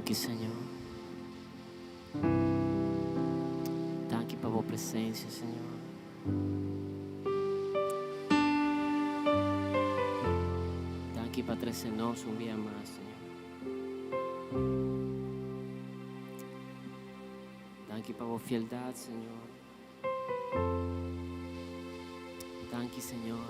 Danke, Senhor. Danke pela tua presença, Senhor. Danke para trazer nós dia mais, Senhor. Danke pela tua fieldade, Senhor. Danke, Senhor.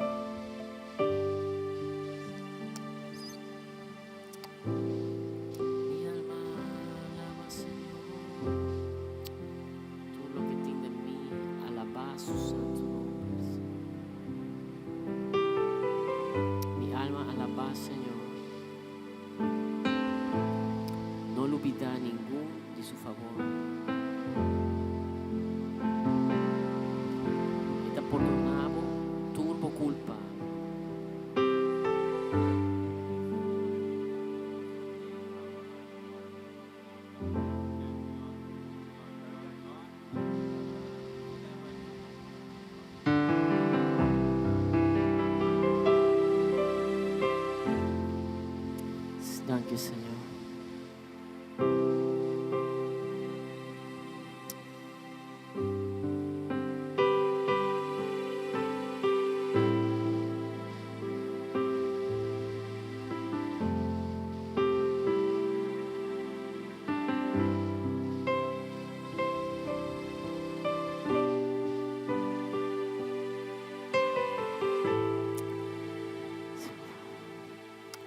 Danke, Senhor.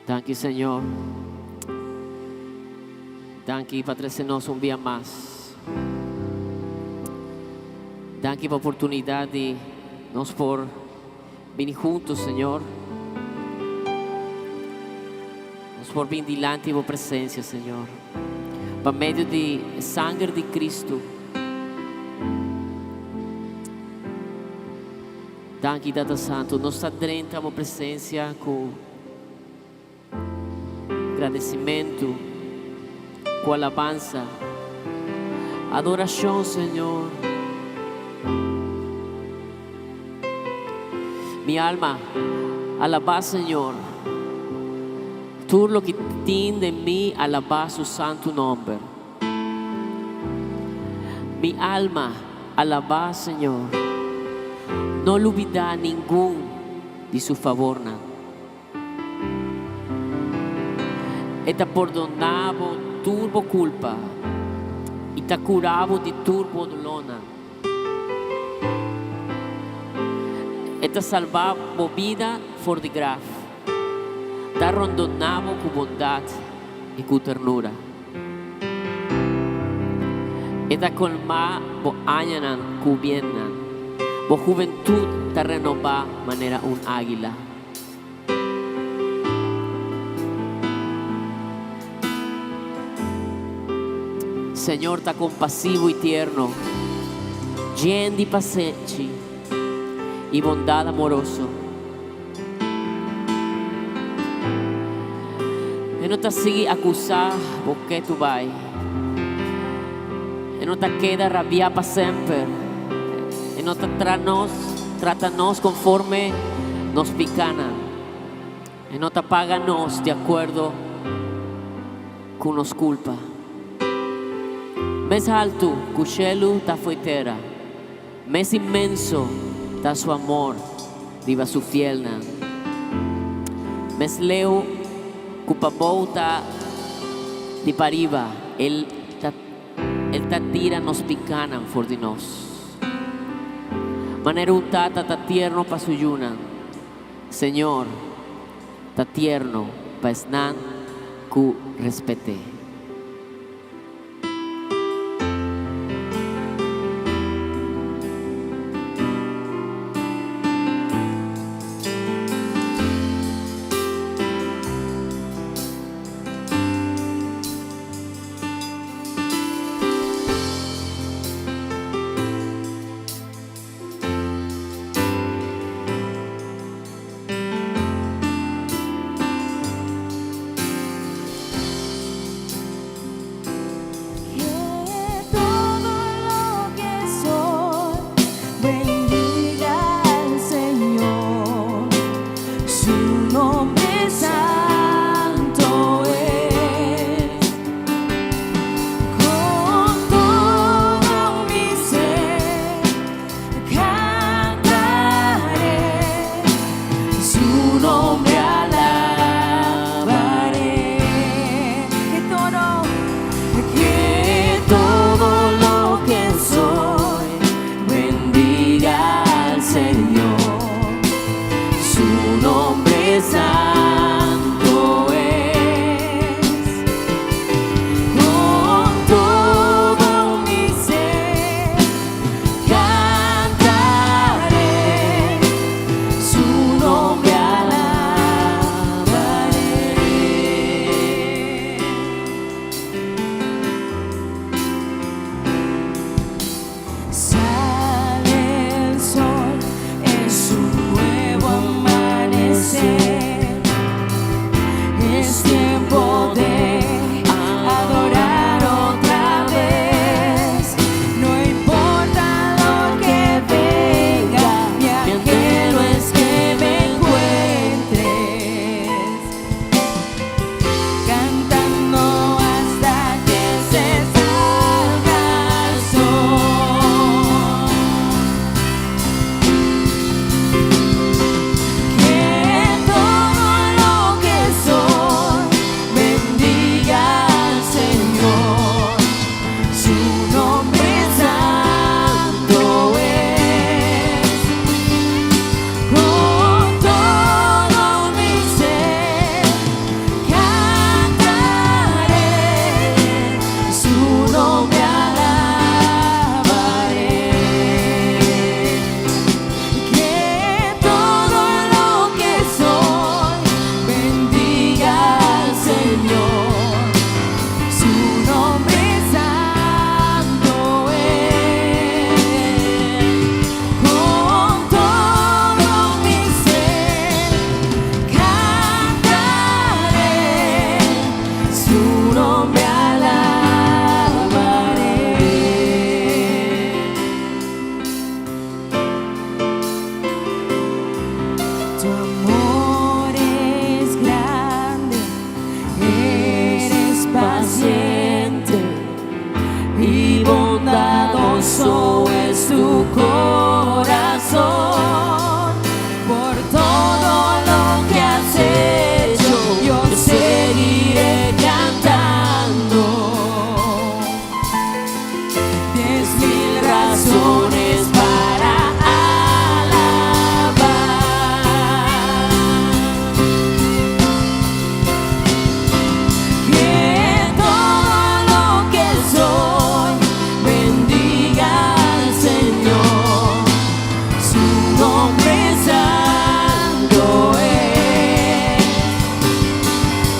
Danke, Senhor. Danke para trazer-nos dia mais. Danke pela oportunidade de nós por vir juntos, Senhor. Nós por vir diante de tua presença, Senhor. Por meio de sangue de Cristo. Danke, Data Santo. Nós adentramos a tua presença com agradecimento, com alabanza, adoração, Senhor. Minha alma alaba, Senhor. Tudo o que tem de mim alaba su santo nome. Minha alma alaba, Senhor. Não olvida nenhum de su favor. E te perdonavo turbo culpa e te curavo de turbo dolona e te salvavo vida for de graça, te rondonavo com bondade e com ternura e te colmavo añanan com bienan, vo juventude te renova manera un águila. Senhor, está compassivo e tierno, lleno de paciência e bondade amoroso. E não te sigue acusar porque tu vai. E não te queda rabiar para sempre. E não te trata-nos conforme nos picana. E não te paga-nos de acordo com nos culpa. Mais alto que o cielo está frontera, mais imenso está su amor, viva su fielna. Mais leu que o pavão está de pariba, ele tá tira nos picanan for de nós. Maneira un tata tá tierno para su yuna, Senhor, tá tierno para esnan que respete. Sale el sol, es un nuevo amanecer. Es tiempo de adorar otra vez. No importa lo que venga, mi anhelo es que me encuentres cantando hasta que se salga el sol. Que todo lo que soy bendiga al Señor. Su nombre santo es. Con todo mi ser cantaré, su nombre alabaré. Que todo lo que soy bendiga al Señor. Su nombre santo es. Con todo mi ser cantaré, su nombre alabaré. Tu amor es grande, eres paciente y bondadoso es tu corazón. Por todo lo que has hecho, yo seguiré cantando. 10,000 razones para alabar. Que todo lo que soy bendiga al Señor. Su nombre santo es.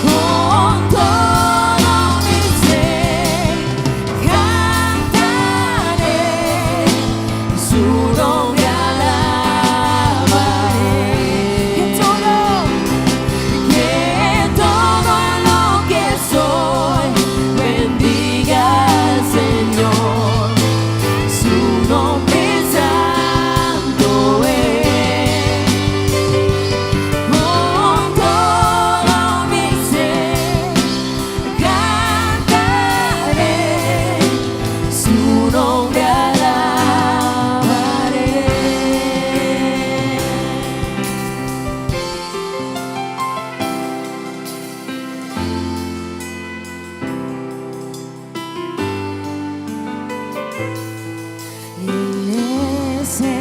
Con todo mi ser cantaré, su nombre alabaré. Que todo lo que soy bendiga al Señor. Su nombre santo es. Con todo mi ser cantaré, su nombre alabaré. En ese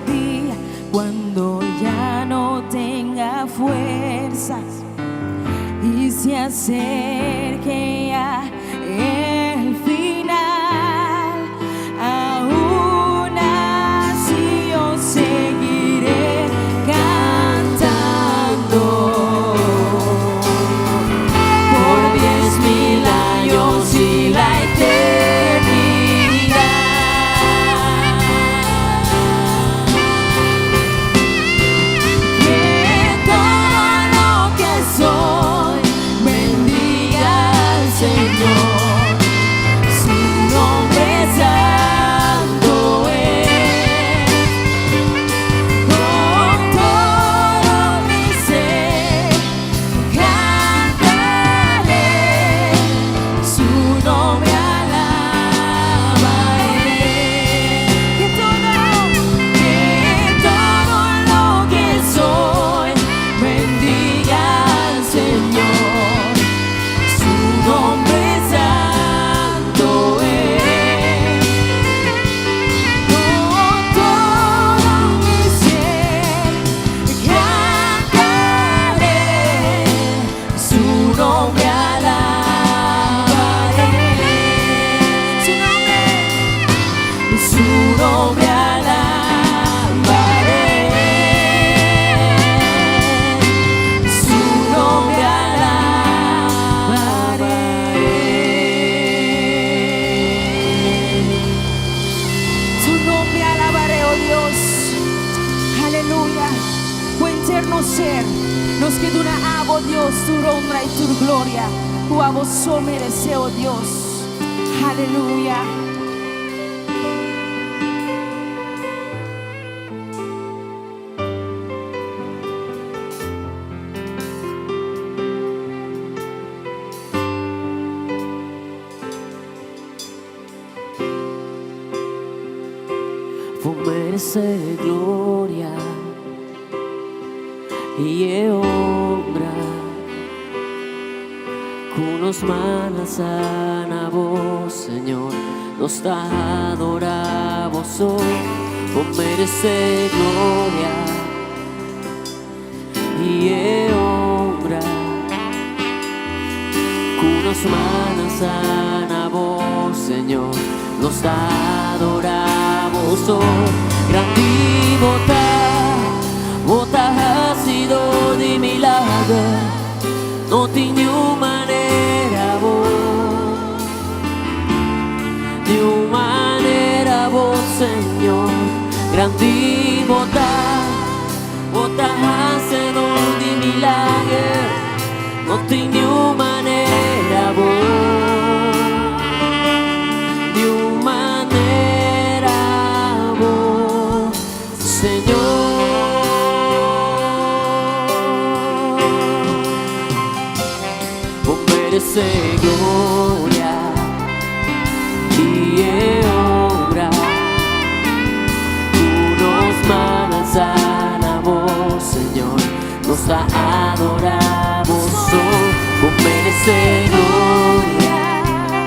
día, cuando ya no tenga fuerzas y se acerque ya el final, aún así yo seguiré cantando. Por 10,000 años y la eternidad. Que todo lo que soy bendiga eterno ser. Nos que una abo Dios, tu honra y tu gloria. Tu abo so merece, oh Dios. Aleluya. Vos mereces gloria y honra. Cunos manas a vos, Señor, nos adoramos hoy. Vos mereces gloria y honra. Cunos manas a vos, Señor, nos adoramos hoy. Grandi vota ha sido di milagre, no tinha maneira vos, de uma maneira vos, Senhor. Grandi vota ha sido di milagre, no tinha maneira vos, de uma maneira vos, Senhor. Merece gloria y honra. Tú nos mandas a vos, Señor, nos adoramos hoy. Vos merece gloria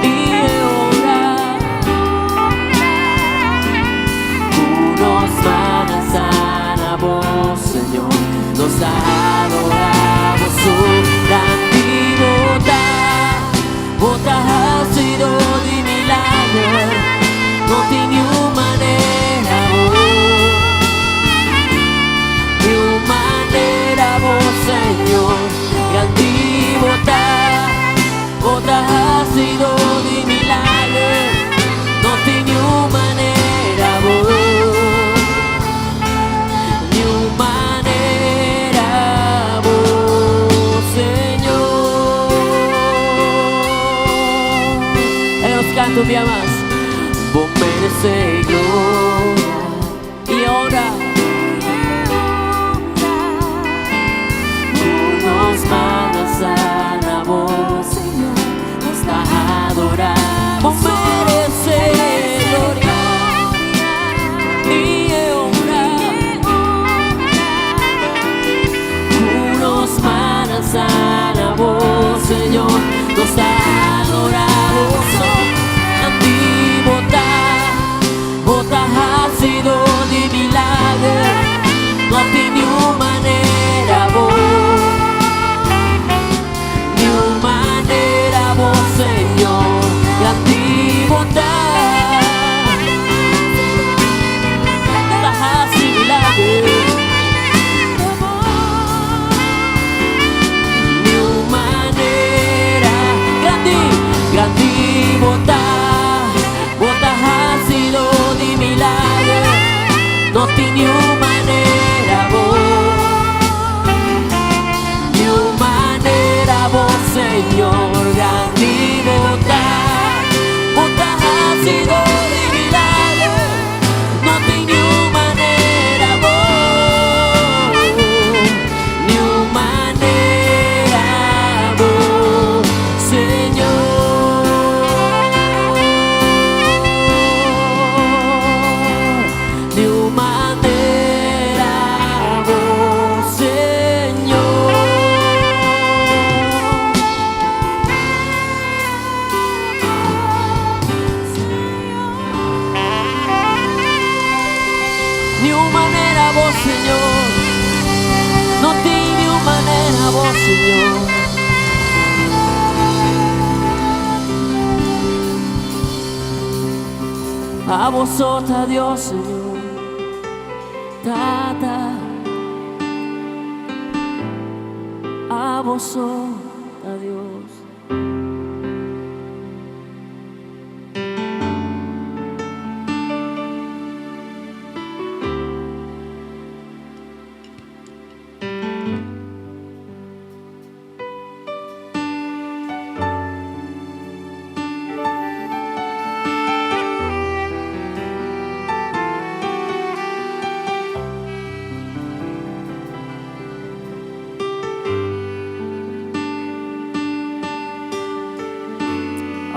y honra. Tú nos mandas a vos, Señor, nos adoramos hoy. Vota ha sido di milagre, no tinha maneira de maneira vos, Senhor. Grandi vota ha sido di milagre, no tinha maneira de maneira vos, Senhor. Canto via más, vos mereces gloria y honra. Tú nos mandas a vos, Señor, nos adoramos. Vos mereces gloria y honra. Tú nos mandas a vos, Señor, nos adoramos. Vota ha sido di milagre, no tinha maneira vos, de maneira vos, Senhor. Grandi vota ha sido milagre, de maneira. Grandi vota ha sido di milagre, no tinha maneira vos, de maneira vos, Senhor. Grandi vota ha sido di milagre, no tinha maneira vos, de maneira vos, Senhor. Señor, no tinha maneira vos, Senhor. A vos sota Dios, Señor. A vos sota Dios.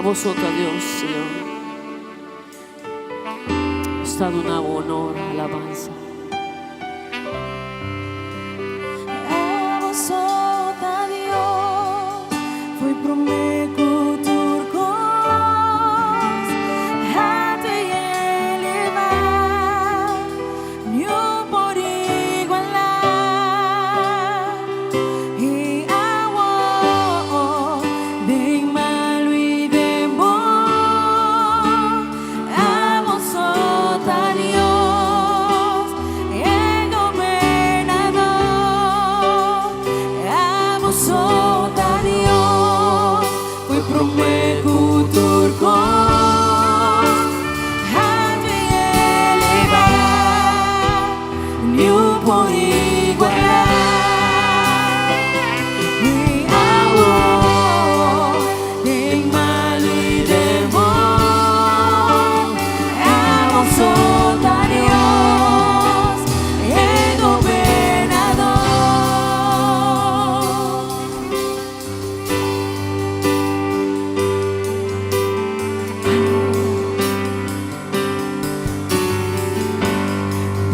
vosotros, Dios, Señor. Es dado un honor, alabanza. A vosotros, Dios, foi promecutur cos, hate elevar, niu por igualar, e awo de malo y de bom. A vosotros, Dios, el gobernador. A vosotros, Dios, foi promecutur cos, hate elevar, niu por igualar, e awo de malo y de bom. A vosotros, Dios, el gobernador.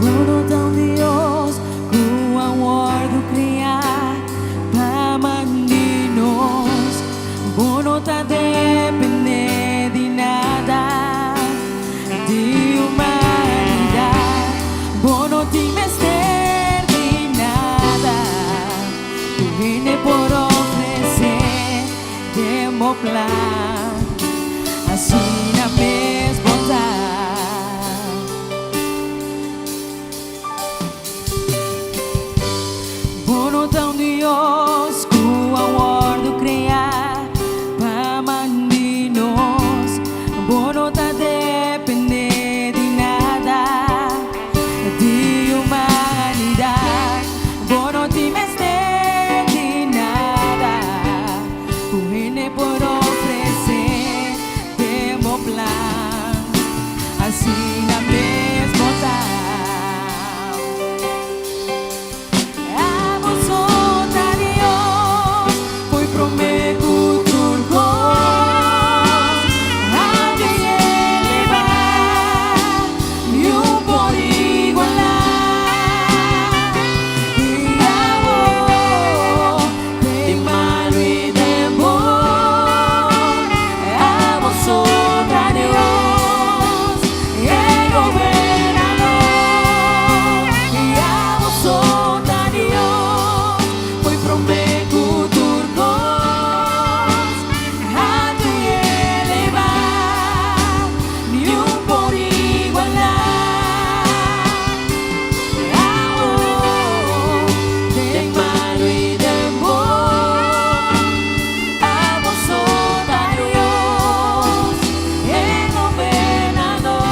Voluntad de Dios, com amor do criar, para mandinos, voluntad depende de nada, de humanidade, bono te mester de nada, tu viene por ofrecer, demo plan, assim na mesma vontade. Voluntad de Dios, com amor do criar, para mandinos, voluntad depende de nada, de humanidade, bono te mester de nada, tu viene por ofrecer, demo plan, assim na mesma vontade. A vosotros, Dios, foi promecutur cos, hate elevar, niu por igualar, e awo de malo y de bom. A vosotros, Dios, el gobernador. E a vosotros, Dios, foi promecutur cos, hate elevar, niu por igualar, awo de malo y de bom. A vosotros, Dios, el gobernador.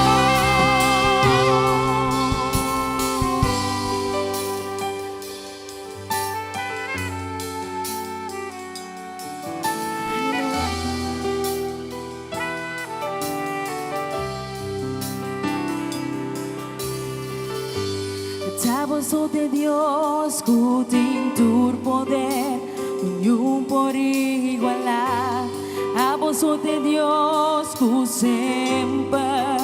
A vosotros, Dios, cutin tu poder, unión por igualar. A vosotros, Dios, que sempre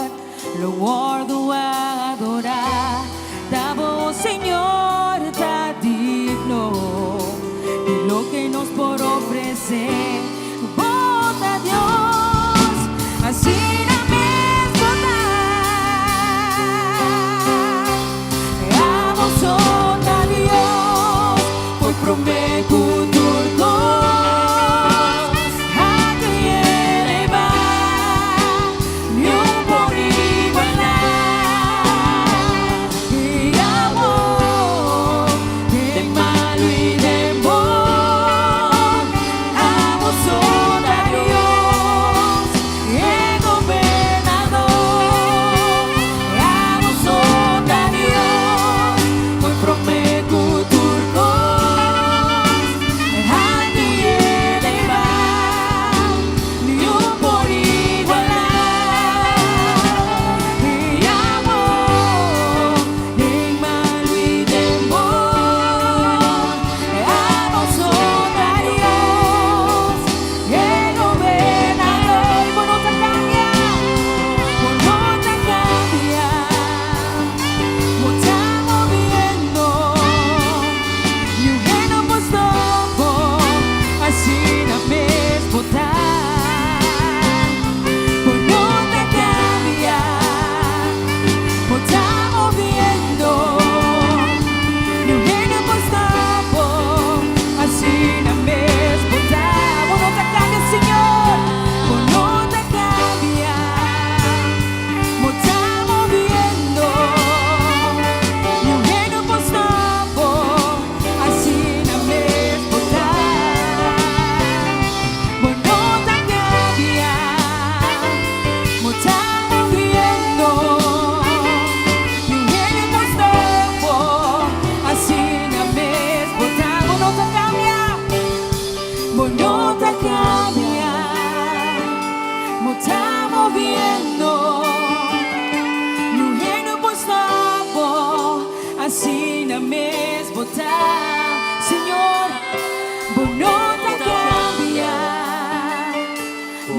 lo guardo a adorar. Da vos, Señor, está digno de lo que nos por ofrecer. Vota, Dios, así la misma a vosotros, Dios, foi promecutur cos, hate elevar, niu por igualar,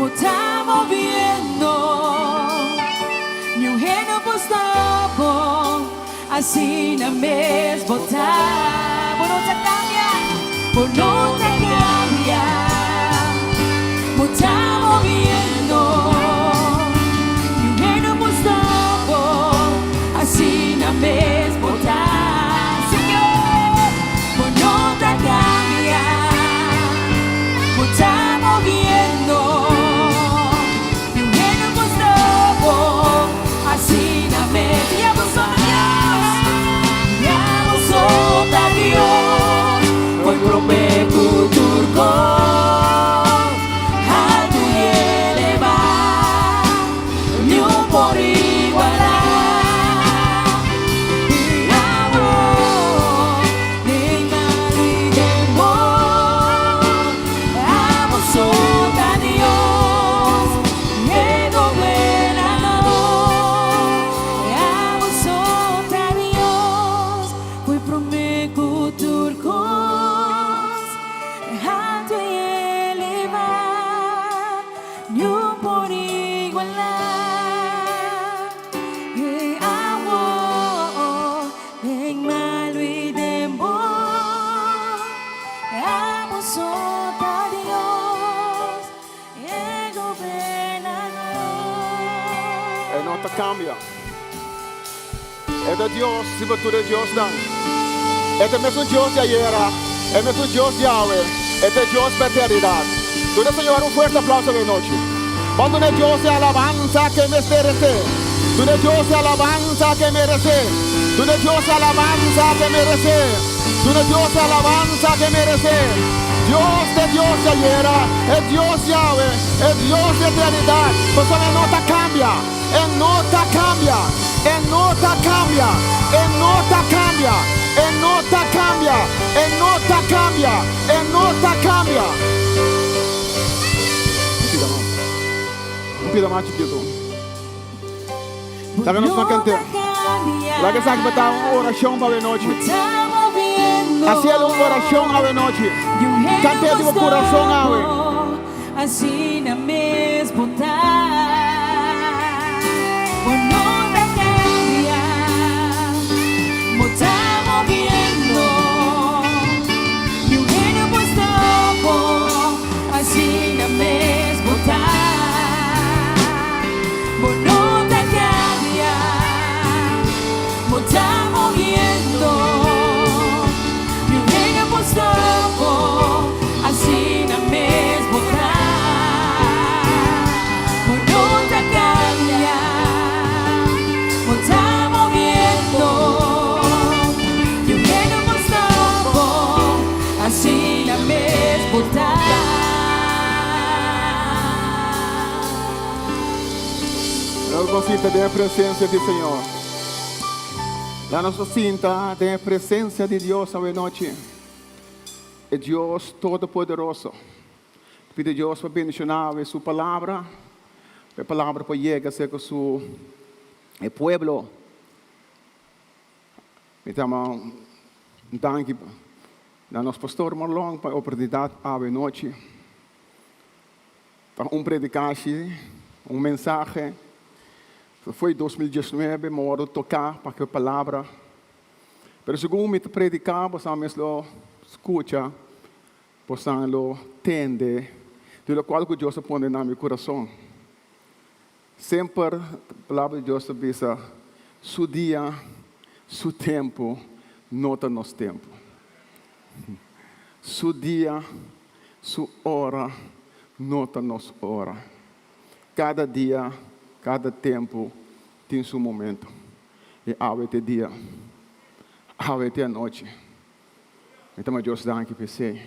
estamos viendo ni un reino postado, así na mesmo tá. Por não cambia, por não cambia, estamos viendo ni un reino postado, así na mesmo tá. Señor, por não cambia, estamos viendo ni un reino postado, así na mesmo. Hoy prometo turco alto y elevar, ni un por igualar. Y amor, ni mal y temor, amo solo a Dios, y gobernador. Amo solo a Dios, hoy prometo turco. Cambia. É Deus, se você é Deus, não. É o mesmo Deus de ayer, é o mesmo Deus de Yahweh, é Deus para a eternidade. Tudo, Senhor, forte aplauso de noite. Quando é Deus de alabanza que me merece. Tudo é Deus de alabanza que merece. Tudo é Deus de alabanza que merece. Tudo é Deus de alabanza que merece. Deus de Deus de ayer, é Deus de Yahweh, é Deus de eternidade. Você não nota cambia. E nota cambia, e nota cambia, e nota cambia, e nota cambia, e nota cambia, e nota cambia. Não pida mais, chiquito. Sabe, nós não cantamos. Lá que sabe botar uma oração para a noite. Assim é uma oração a noite. Cante de coração a assim na mesma tá. Por no te cambia, estamos viendo y un reino puesto así na mesmo tá. Por no te cambia, estamos viendo y un reino puesto así na mesmo tá. Por no te cambia. Estamos viendo y un reino mostrado así la mesma está. Nós nos sinta de presença do Senhor. Lá nós nos sinta de presença de Deus esta noite. É Deus Todo-Poderoso. Pede a Deus para abençoar a sua palavra. A palavra para chegar a seu pueblo. Então, danke a nosso pastor Marlon para a oportunidade à noite. Para predicação, mensagem. Foi 2019, mas tocar para a palavra. Mas segundo me predicar, possamos escutar, possamos entender, tudo qual que Deus põe no meu coração. Sempre a palavra de Deus diz: seu dia, seu tempo, nota nosso tempo. Seu dia, sua hora, nota nossa hora. Cada dia, cada tempo tem seu momento. E há este dia, há esta noite. Então, Deus dá aqui para você.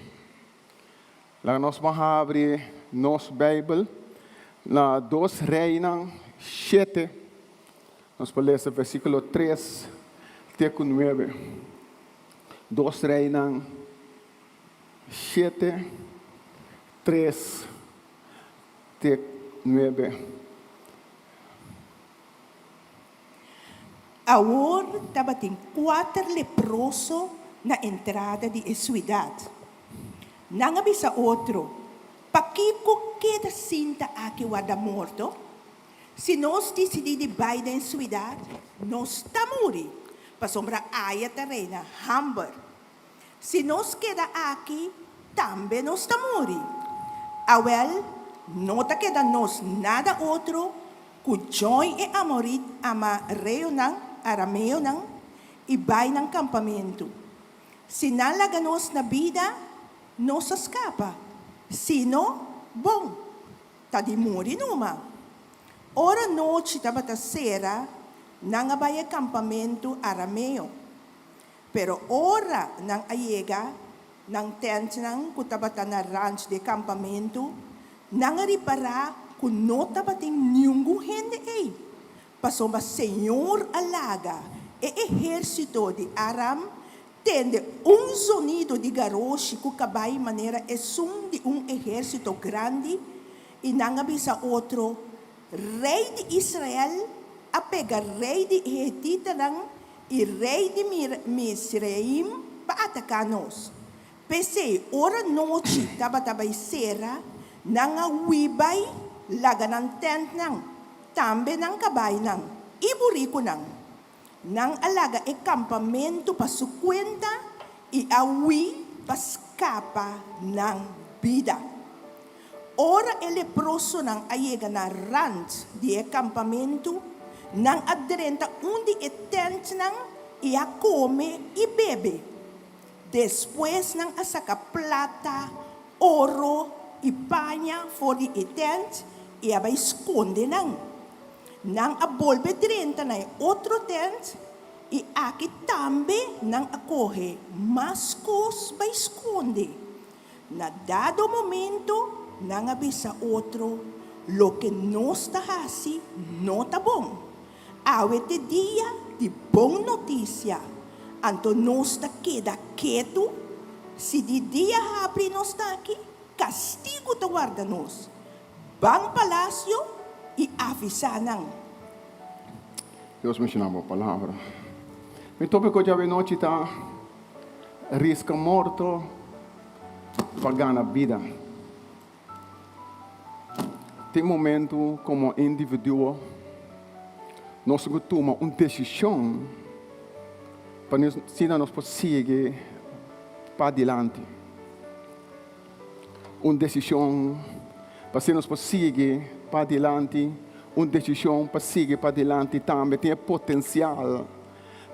Lá nós vamos abrir nossa Bíblia. Na 2 Reis 7, nós vamos ler o versículo 3 até 9. 2 Reis 7, 3 até 9. Agora estava tem 4 leprosos na entrada de cidade. Não havia outro Pakiko queda cinta aqui guarda morto. Se nós decidirmos baixar em cidade, nós estamos morrer. Para sombra aia terrena, Hamburg. Se nós queda aqui, também nós estamos morrer. Awel, não está queda nós nada outro, que join e amorit ama reunang, arameo nang, e vai nang campamento. Se não laga nós na vida, nós escapa. Se não, bom, tá de morrer numa. Ora noite estava a sera, não vai campamento arameo. Pero ora não aiega, não tente não que estava na ranch de campamento, não reparar que não estava tem nenhum gente aí. Passou o Senhor alaga e exército de Aram tende sonido de garoche que cabai maneira é som de exército grande e não avisa outro rei de Israel a pegar rei de Hetita e rei de Misraim para atacar nós. Pensei, ora noite estava sera, não uibai, laga ng tent nang, tambe ng kabay nang, iburico nang, nang alaga e campamento para su kwenta e awi para escapa ng vida. Ora el leproso nang ayega na ranch di campamento, nang adrenta undi e tent nang ia come e bebe. Después nang asaka plata, oro e panha for the tent, ia vai esconde nang. Nang abolbe drenta na outro tent, e aqui também nang acorre mascos vai esconde. Na dado momento, nang avisa outro, lo que não está assim, não está bom. Awete dia de boa notícia. Anto nós está queda quieto, se de dia abre nós está aqui, castigo te guarda nós. Bang palácio e avisa nang. Deus me ensinou a palavra. Me tope que hoje noite está risca morto para ganhar vida. Tem momento como indivíduo nós tomamos uma decisão para nós seguir para adiante. Uma decisão para nós seguir para adiante. Uma decisão para seguir para adiante também tem potencial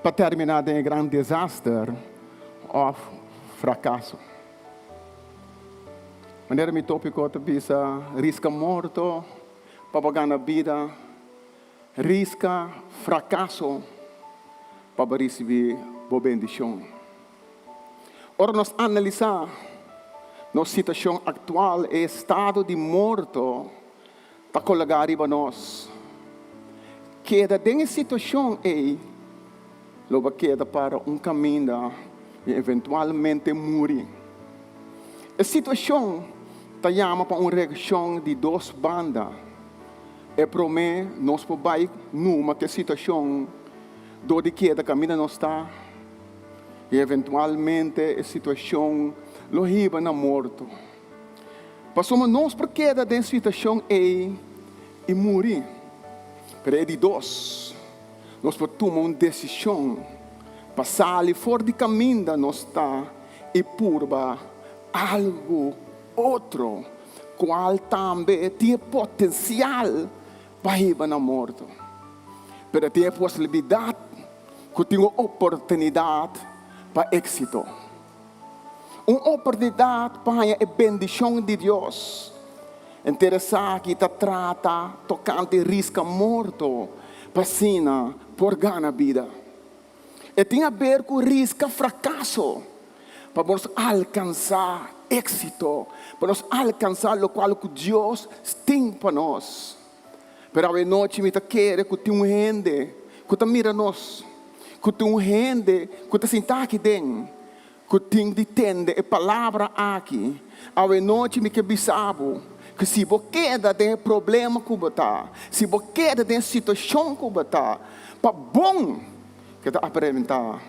para terminar em um grande desastre ou fracasso. Maneira me tópico te bisa risca morto para ganhar vida, risca fracasso para receber boa bendição. Ora nós analisar nossa situação atual e estado de morto para colocar para nós. Queda dessa situação aí, logo queda para caminho e eventualmente morrer. A situação está chama para uma reação de duas bandas. É para mim, nós podemos numa que situação do de queda caminho nós está e eventualmente a situação lo riba na morto. Passamos nós por queda dessa situação e morrer. Pero é de dois. Nós podemos tomar uma decisão para sair fora de caminho nós está e purba algo outro, qual também tem potencial para ir na morte. Mas tem a possibilidade, que tem uma oportunidade para êxito. Uma oportunidade para a bendição de Deus. Interessante que está trata tocante risco morto, para sina por ganhar vida. E tem a ver com risco fracasso, para nós alcançar êxito, para nós alcançar o qual Deus tem para nós. Pero a noite me quer que tem gente que mira nós, que tem gente que está sentado aqui dentro, que tem de entender a palavra aqui. A noite me quer bisabo que se você queda de problema que você está, se você queda de situação que você está, para bom que está apresentar.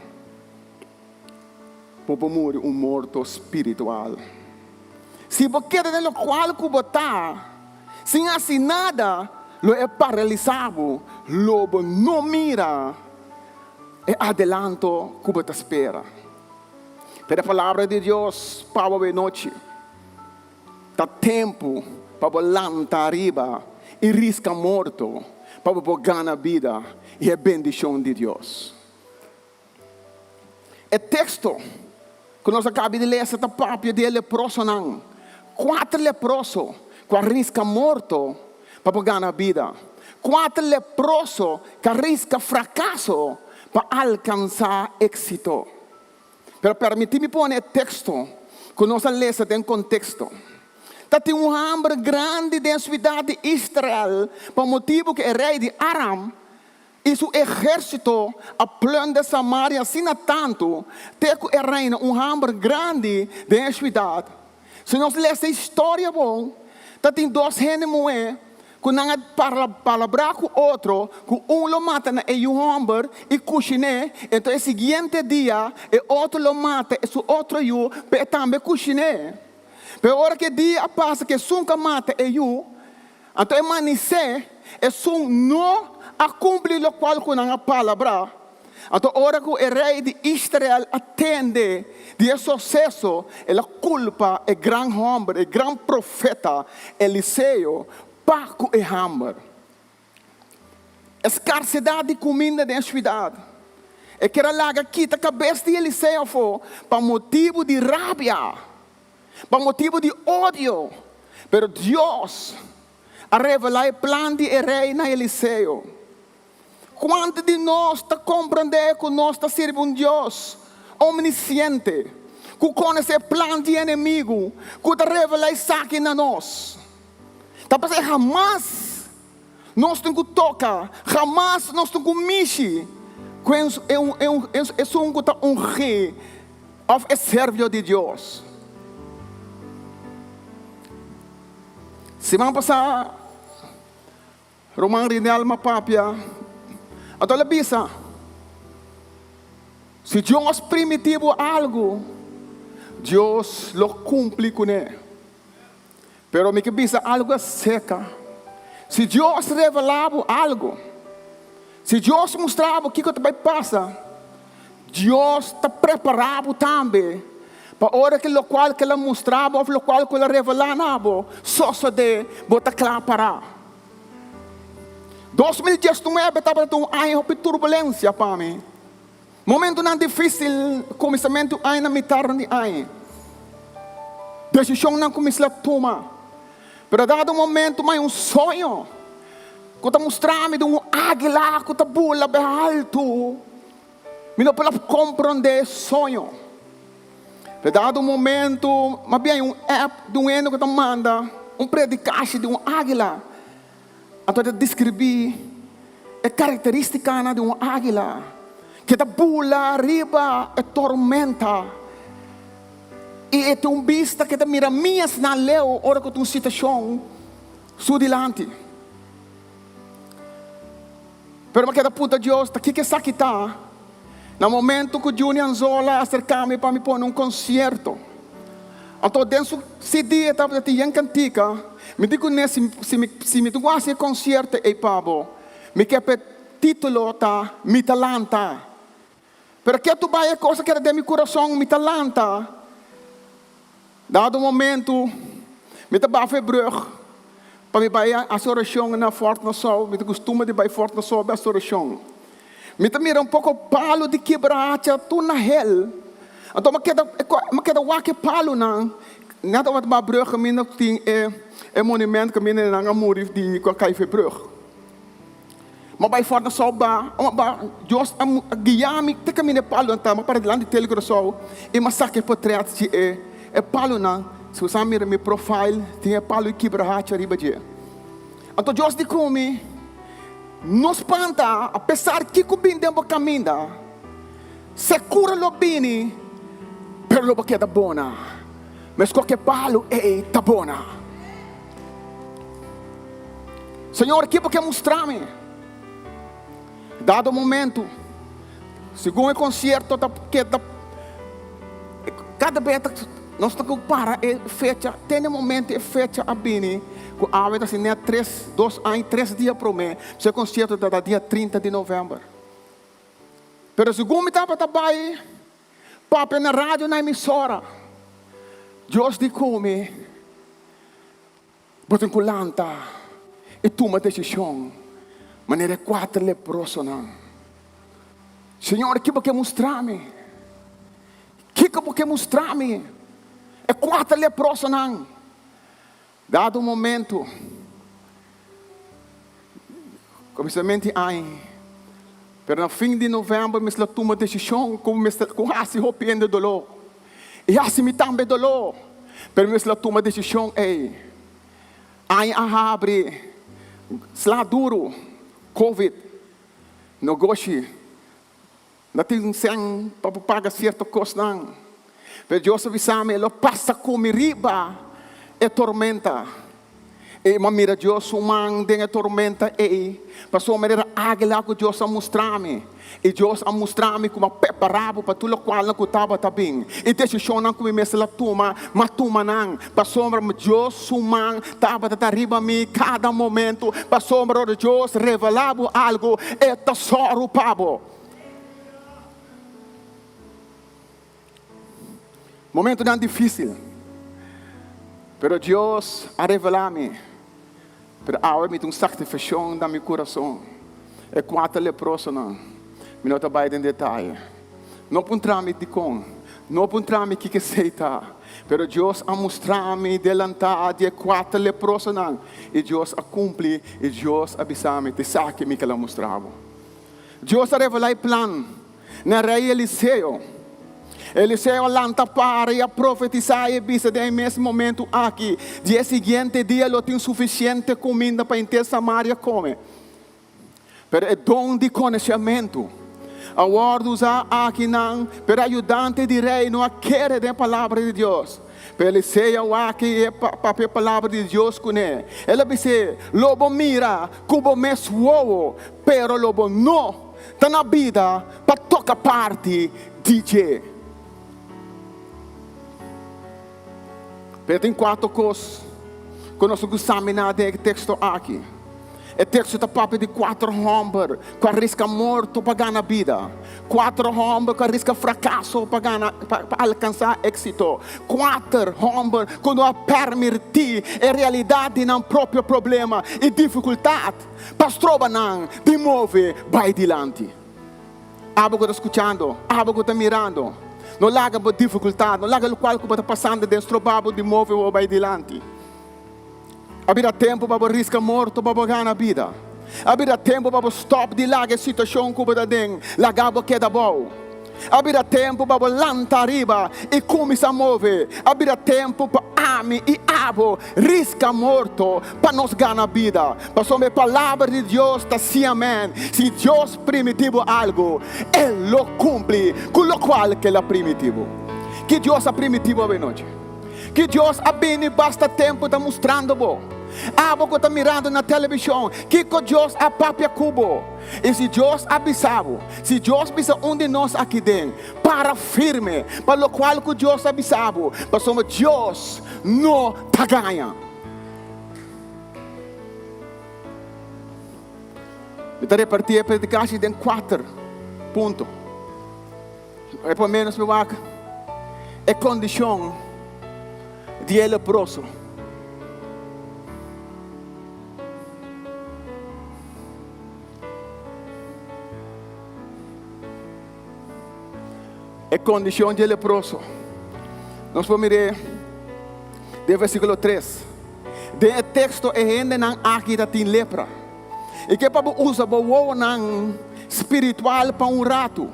Para morrer morto espiritual. Se você quer no qual que botar, sem assim nada, lo é paralisado, lobo não mira, é adelanto que você espera. Pela palavra de Deus, para a noite, está tempo para lançar arriba e risca morto, para ganhar a vida e a bendição de Deus. O texto que nós acabamos de ler, essa própria de leproso, não. 4 leprosos que arriscam morto para ganhar a vida. 4 leprosos que arriscam fracasso para alcançar êxito. Pero permite-me pôr o texto que nós lemos em contexto. Tem hambre grande na cidade de Israel, por motivo que o rei de Aram e seu exército a plano de Samaria, assim tanto, tem o reino hambre grande na cidade. Se nós lemos a história, tem 2 reis que não para falar com outro, que lo mata e o hambre e cozinha, então o seguinte dia, o outro lo mata e o outro também cozinha. Mas a hora que o dia passa, que nunca mata então amanhecer, não a cumprir o qual com a palavra. Então a hora que o rei de Israel atende de sucesso, a culpa é grande homem, é grande profeta Eliseu, Paco e hambre. Escassidade de comida na cidade. E que lá quita a cabeça de Eliseu por motivo de rabia, por motivo de ódio. Pero Deus a revelar o plano de rei na Eliseu. Quanto de nós está compreendendo que nós está servindo Deus omnisciente, que conhece o plano de inimigo, que está revelando isso aqui na nós. Tapi jamás nós temos que tocar, jamás nós temos que mexer com um rei ou servo de Deus. Semana passada, Romão Rinel Mapapia, a tua bisa, se Deus primitivo algo, Deus lo cumpre com ele. Pero me que bisa algo seca. Se Deus revelava algo, se Deus mostrava o que vai passar, Deus está preparado também para a hora que o qual que ela mostrava, ou o qual que ela revelava, só de botar claro para. 2019 estava um ano de turbulência para mim. Momento não difícil, começamento ano na metade de ano. Decisão não começou a tomar. Pero dado momento, mais sonho. Que está mostrando de águila que está bula bem alto. Me não pode compreender sonho. Pero dado momento, mas bem app de ano que está manda, predicado de águila. Então descrever a característica de águila. Que está bula arriba e tormenta. E é um vista que mira minhas na leu, ora que uma situação sudilante. Pero mas que puta Deus, tá que sabe tá? No momento que Junior Anzola acerca-me para me pôr num concerto. Então dentro desse dia estava de yang cantica, me digo nesse se me tu esse concerto e pabo, me que título tá mi talanta. Pero que tu vai a coisa que era de meu coração mi talanta. Dado momento, me estava brug para me baia a oração na Fort Nassau, me costuma de baia Fort Nassau a oração. Me mira pouco palo de quebrada tu na hel. Então me queda waque palo não. Nada wat ba brug me não tem monumento que me não amor de Caife brug. Mas baia Fort Nassau ba Deus guiar-me te caminho palo então para delante de telegrafo e massacre portrait de é palo não, se você mira meu profile, tem palo que quebra-racha arriba de. Então Deus diz comigo, não espanta, apesar que o bem tempo caminha, se cura lo bem, pero lo que é da bona, mas qualquer palo é da bona. Senhor, que porque mostrar-me, dado o momento, segundo o concerto, que cada vez nós estamos para a fecha, tem um momento a fecha a bini, que a vida assim, 2 anos, 3 dias para mim, se concerto da dia 30 de novembro. Pero segundo me estava trabalhando, papo na rádio, na emissora, Deus disse comigo, botem culanta, e toma decisão, maneira 4 leprosos não. Senhor, que você mostrar-me? Que você mostrar-me? É 4 leprosos não. Dado o momento, começamento aí, pero no fim de novembro, me la toma decisão, como se arrepende dolor. E assim me também dolor, pero me la toma decisão, aí abre, slá duro, Covid, negócio, não tem sem para pagar certa coisa não. Pero Deus avisa-me, lo passa como riba e tormenta. E mas mira Deus, uma de tormenta e passou maneira águia que Deus a mostrar-me. E Deus a mostrar-me como preparado para tudo o qual não estava também. E decisão não como me la toma, mas toma não. Passou Deus uma estava a riba me cada momento. Passou Deus revelava algo e tesouro pabo. Momento não difícil. Pero Deus a revelar-me. Pero agora me tem satisfação no meu coração. É 4 leprosos não. Me não trabalho em detalhe. Não encontramos de com. Não encontramos que aceita. Pero Deus a mostrar-me delantar de 4 leprosos não. E Deus a cumprir. E Deus avisa-me de saque me que ela mostrava. Deus a revelar o plano. Na rei Eliseu. Eliseu lanta para e a profetizar e visa de mesmo momento aqui. Dia seguinte dia ele tem suficiente comida para inteira Samaria comer. Pero é dom de conhecimento. A ordem usar aqui não, pero ajudante de rei não quer a palavra de Deus. Pero Eliseu aqui é para a palavra de Deus com ele. Ele disse, lobo mira, como me suou, pero lobo não está na vida para tocar parte DJ. Pero tem 4 coisas que nós examinamos nesse texto aqui. O texto está papo de 4 homens que arriscam morto para ganhar vida. 4 homens que arriscam fracasso para alcançar êxito. 4 homens que não permitem a realidade no próprio problema e dificuldade. Pastor não te move, vai adiante. Algo que está escutando, algo que está mirando. Não larga por dificuldade, não larga o qual que está passando dentro do de move ou vai adiante. Havia tempo para riscar morto para ganhar vida. Havia tempo para stop de larga situação que está dentro, largar o que é bom. Havia tempo para lançar riba e começar a mover. Havia tempo para ame e abo risca morto para nos ganhar vida. Mas a palavra de Deus está assim, amém. Se Deus primitivo algo, Ele lo cumpre com o qual que Ele é primitivo. Que Deus é primitivo a noite. Que Deus a bem basta tempo está mostrando bom. Abo que está mirando na televisão, que Deus a papia cubo. E se Deus avisava, se Deus avisa de nós aqui dentro, para firme, para o qual que Deus avisava, para somos Deus não está ganha. Eu estou repartindo a predicação em 4 pontos. É pelo menos meu vaca. É condição de ele leproso. É condição de leproso. Nós vamos ver do versículo 3. De texto é ainda não aqui da tem lepra. E que para usar o não espiritual para rato.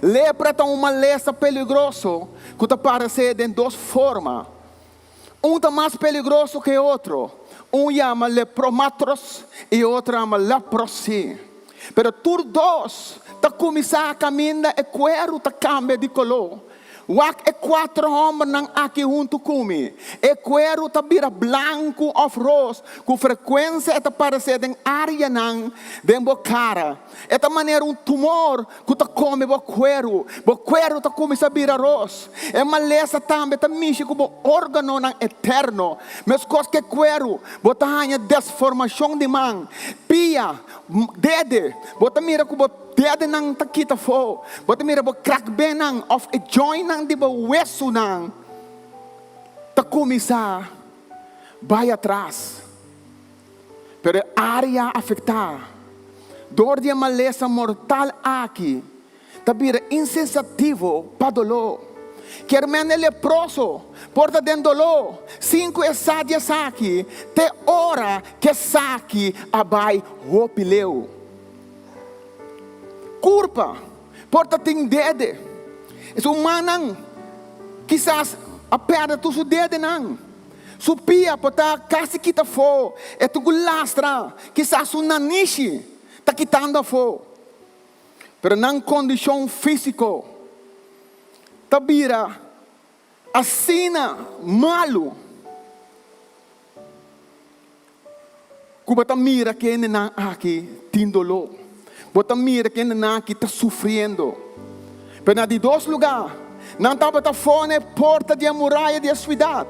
Lepra é uma maleza perigosa que está aparecendo em 2 formas. Está mais perigoso que outro. Chama lepromatros e outro chama leprosi. Pero todos 2 está começar a caminhar e cuero está cambia de color. Wak e 4 homens nang aqui junto comigo. E cuero tabira branco of rose. Com frequência eta aparece em área nang dembo cara. Eta maneira tumor que ta come bo cuero. Bo cuero ta come sabira rose. E malesa tambe ta mishi com bo órgano nang eterno. Mas cos que cuero. Bota hanya desformação de man. Pia, dede. Bota mira com bo dede nang takita fo. Bota mira bo crack benang of a joint nang di ba weso nang takumisa vai atrás. Pero área afetada. Dor de maleza mortal aqui. Tabira insensativo para dolor. Que hermano leproso porta dentro dolor. 5 esadias aqui. Te hora que saque abai ropileu. Culpa porta tem dede. Es humanang quizás a perda tu su dedo nang. Su pia pota kasi kita fo. E tu gulastra quizás su nanishi ta quitando fo. Pero nang condição físico tabira assina malu. Kubata mira que nang aqui tindolo. Bota mira que nang aqui tá sofrendo. Pero na de 2 lugares, não estava a fone porta de muralha de cidade.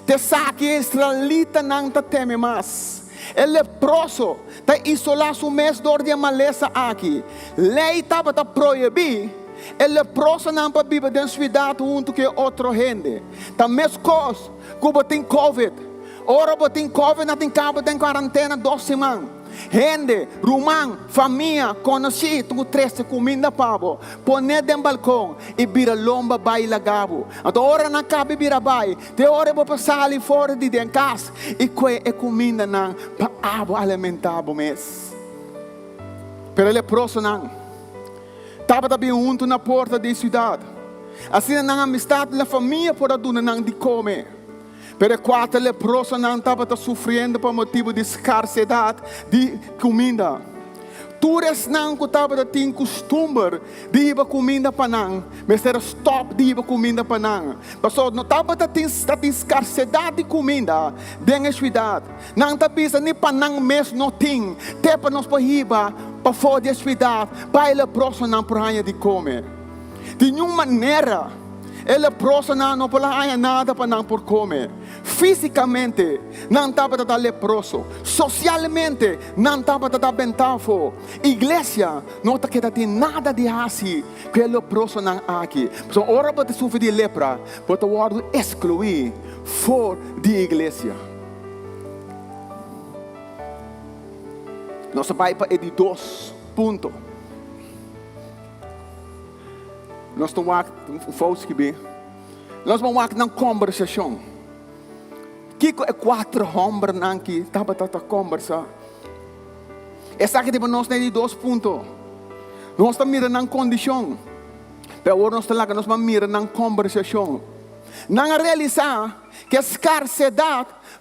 Te saque israelita não te teme mais. El leproso te isolar su mês dor de maleza aqui. Lei estava a proibir. El leproso não pode viver dentro da cidade junto com outra gente. Também as coisas, como tem Covid. Ora, tem Covid, não tem cabo, tem quarentena 2 semanas. Gente, rumang, família, conheci, tenho 13 comida pavo. Pone dentro balcão e vira lomba vai lagabo. Então, hora na cabe vira vai. Te hora vou passar ali fora de dentro casa. E que é comida não para abo alimentar mês. Pero ele leproso não. Tava também junto na porta da cidade. Assim não amistade na família por aduna não de comer. Pero 4 leprosos não estavam sofrendo por motivo de escassez de comida. Todos não estavam tendo costume de ir comida para não, mas era stop de ir comida para não. Pastor, não estava tendo escassez de comida dentro da cidade. Não estava pensando nem para não mesmo não tem. Até para nós para fora da cidade, para ele leproso não por aí de comer. De nenhuma maneira. Ele leproso não pode nada para não por comer. Fisicamente não estava a leproso. Socialmente não estava a bentafo. Igreja não está querendo nada de assim. Que ele leproso não aqui. Então, ora para sofrer de lepra, para o excluir fora da igreja. Nós vamos para de 2 pontos. Nós estamos aqui, nós vamos aqui na conversação. Que é 4 homens que estavam a conversar. Essa aqui nós temos 2 pontos. Nós estamos mirando na condição. Pero agora nós vamos mirar na conversação. Não realizar que a escassez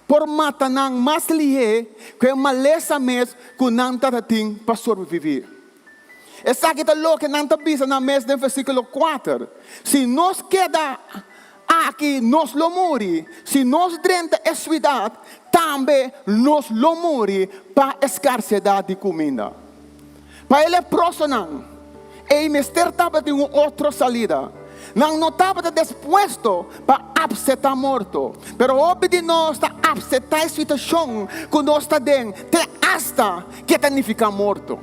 por matar não mais lié que a maleza mesmo que não tem para sobreviver. Essa aqui está louca, não está bisa na mesa do versículo 4. Se nós queda aqui, nós lo morri. Se nós dentro da cidade, também nós lo morri para a escassez de comida. Para ele próximo não. E o mestre estava de outra salida. Não estava disposto para aceitar morto. Pero hoje de nós está aceitar a situação que nós está dentro. Até hasta que está ficar morto.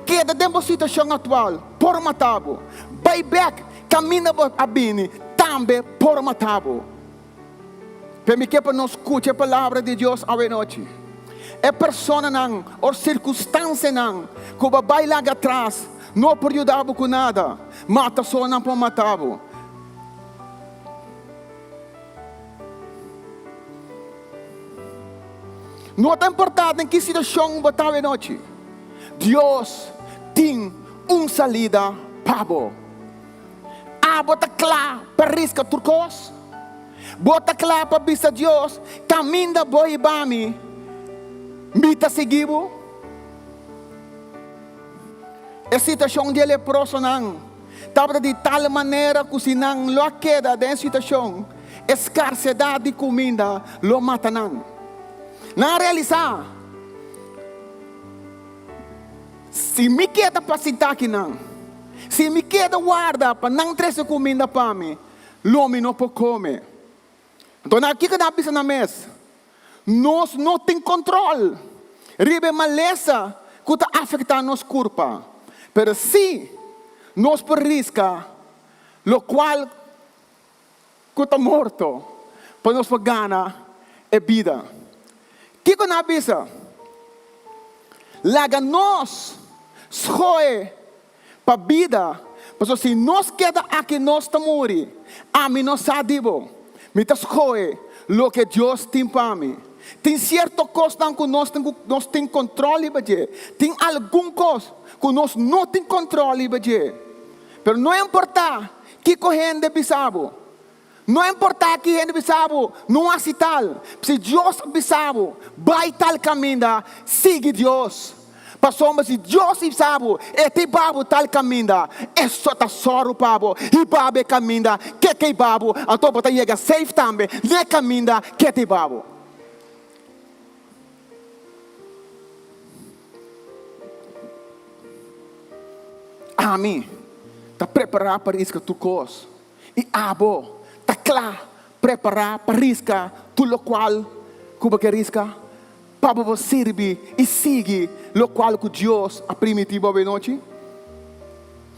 Que dentro da situação atual, por matá-lo. Buyback, caminha a bini, também por matá-lo. Permite para nós escutar a palavra de Deus hoje noite. É pessoa não, ou circunstância não, que vai lá atrás, não pode ajudar com nada, mata só não pode matá-lo. Não é importante em que situação você está noite. Deus tem salida para você. Bota claro para riscar turcos. Bota claro para bisa Deus. Caminha boi bami. Mita seguibo. A situação de leproso não. estava de tal maneira que se não lo queda em situação, escassez de comida, lo matam. Na realizar, se me queda para sentar aqui não, se me queda guarda para não trazer comida para mim, lo me não pode comer. Então aqui que nós pensamos na mesa, nós não temos controle, ribe maleza que está afetando nosso corpo, mas se nós por risca, lo qual que está morto, para nós ganhar é vida. Que que nós pensamos? Laga nós escolhe para vida, mas se nós queda aqui nós estamos morrer, a mim não sabemos. Me escolhe o que Deus tem para mim. Tem certa coisa que nós temos controle, tem alguma coisa que nós não temos controle, mas não importa que correndo bisabo, não importa que gente bisabo não hace tal, se Deus bisabo vai tal caminho, sigue Deus. Pastor, mas se Deus sabe, este babo tal caminho, é só tá soro babo, e babo é caminho, que babo, então pode chegar safe também, ne caminho, que te babo. Amém. Tá preparado para isso que tu coisa. E abo, tá claro, preparado para riscar tudo o qual como que risca. Para você servir e seguir o qual que Deus a permitido a noite.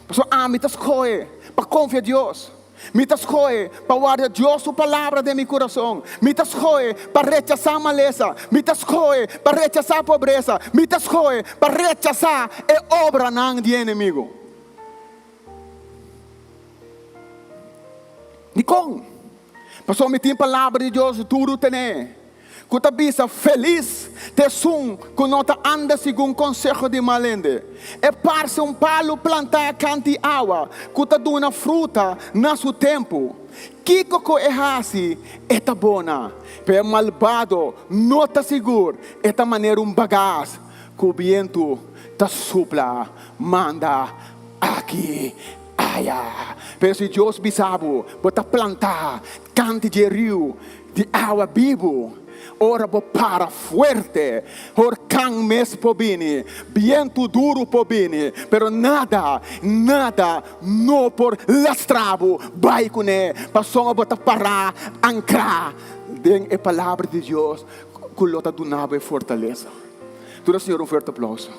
Então, me escolhe para confiar em Deus. Me escolhe para guardar Deus sua palavra de meu coração. Me escolhe para rechazar a maleza. Me escolhe para rechazar a pobreza. Me escolhe para rechazar a obra do inimigo. E como? Pastor, me tem palavra de Deus tudo tem. Kuta bisa feliz te sum que não anda segundo consejo de malende. É parse palo plantar canti água, kuta duna fruta na seu tempo. Kiko ko errasi eta bona, pe malvado não tá seguro. Eta maneira bagaz, que o viento ta supla, manda aqui. Pero se Deus bisabo, bota plantar canti de rio de água vivo. Ora para fuerte, orcan mes pobini, viento duro pobini, pero nada, no por lastrabo, vai com ele, passou a botar para ancrar, den a palavra de Deus, que lota do nabo é fortaleza. Tudo Senhor, um forte aplauso.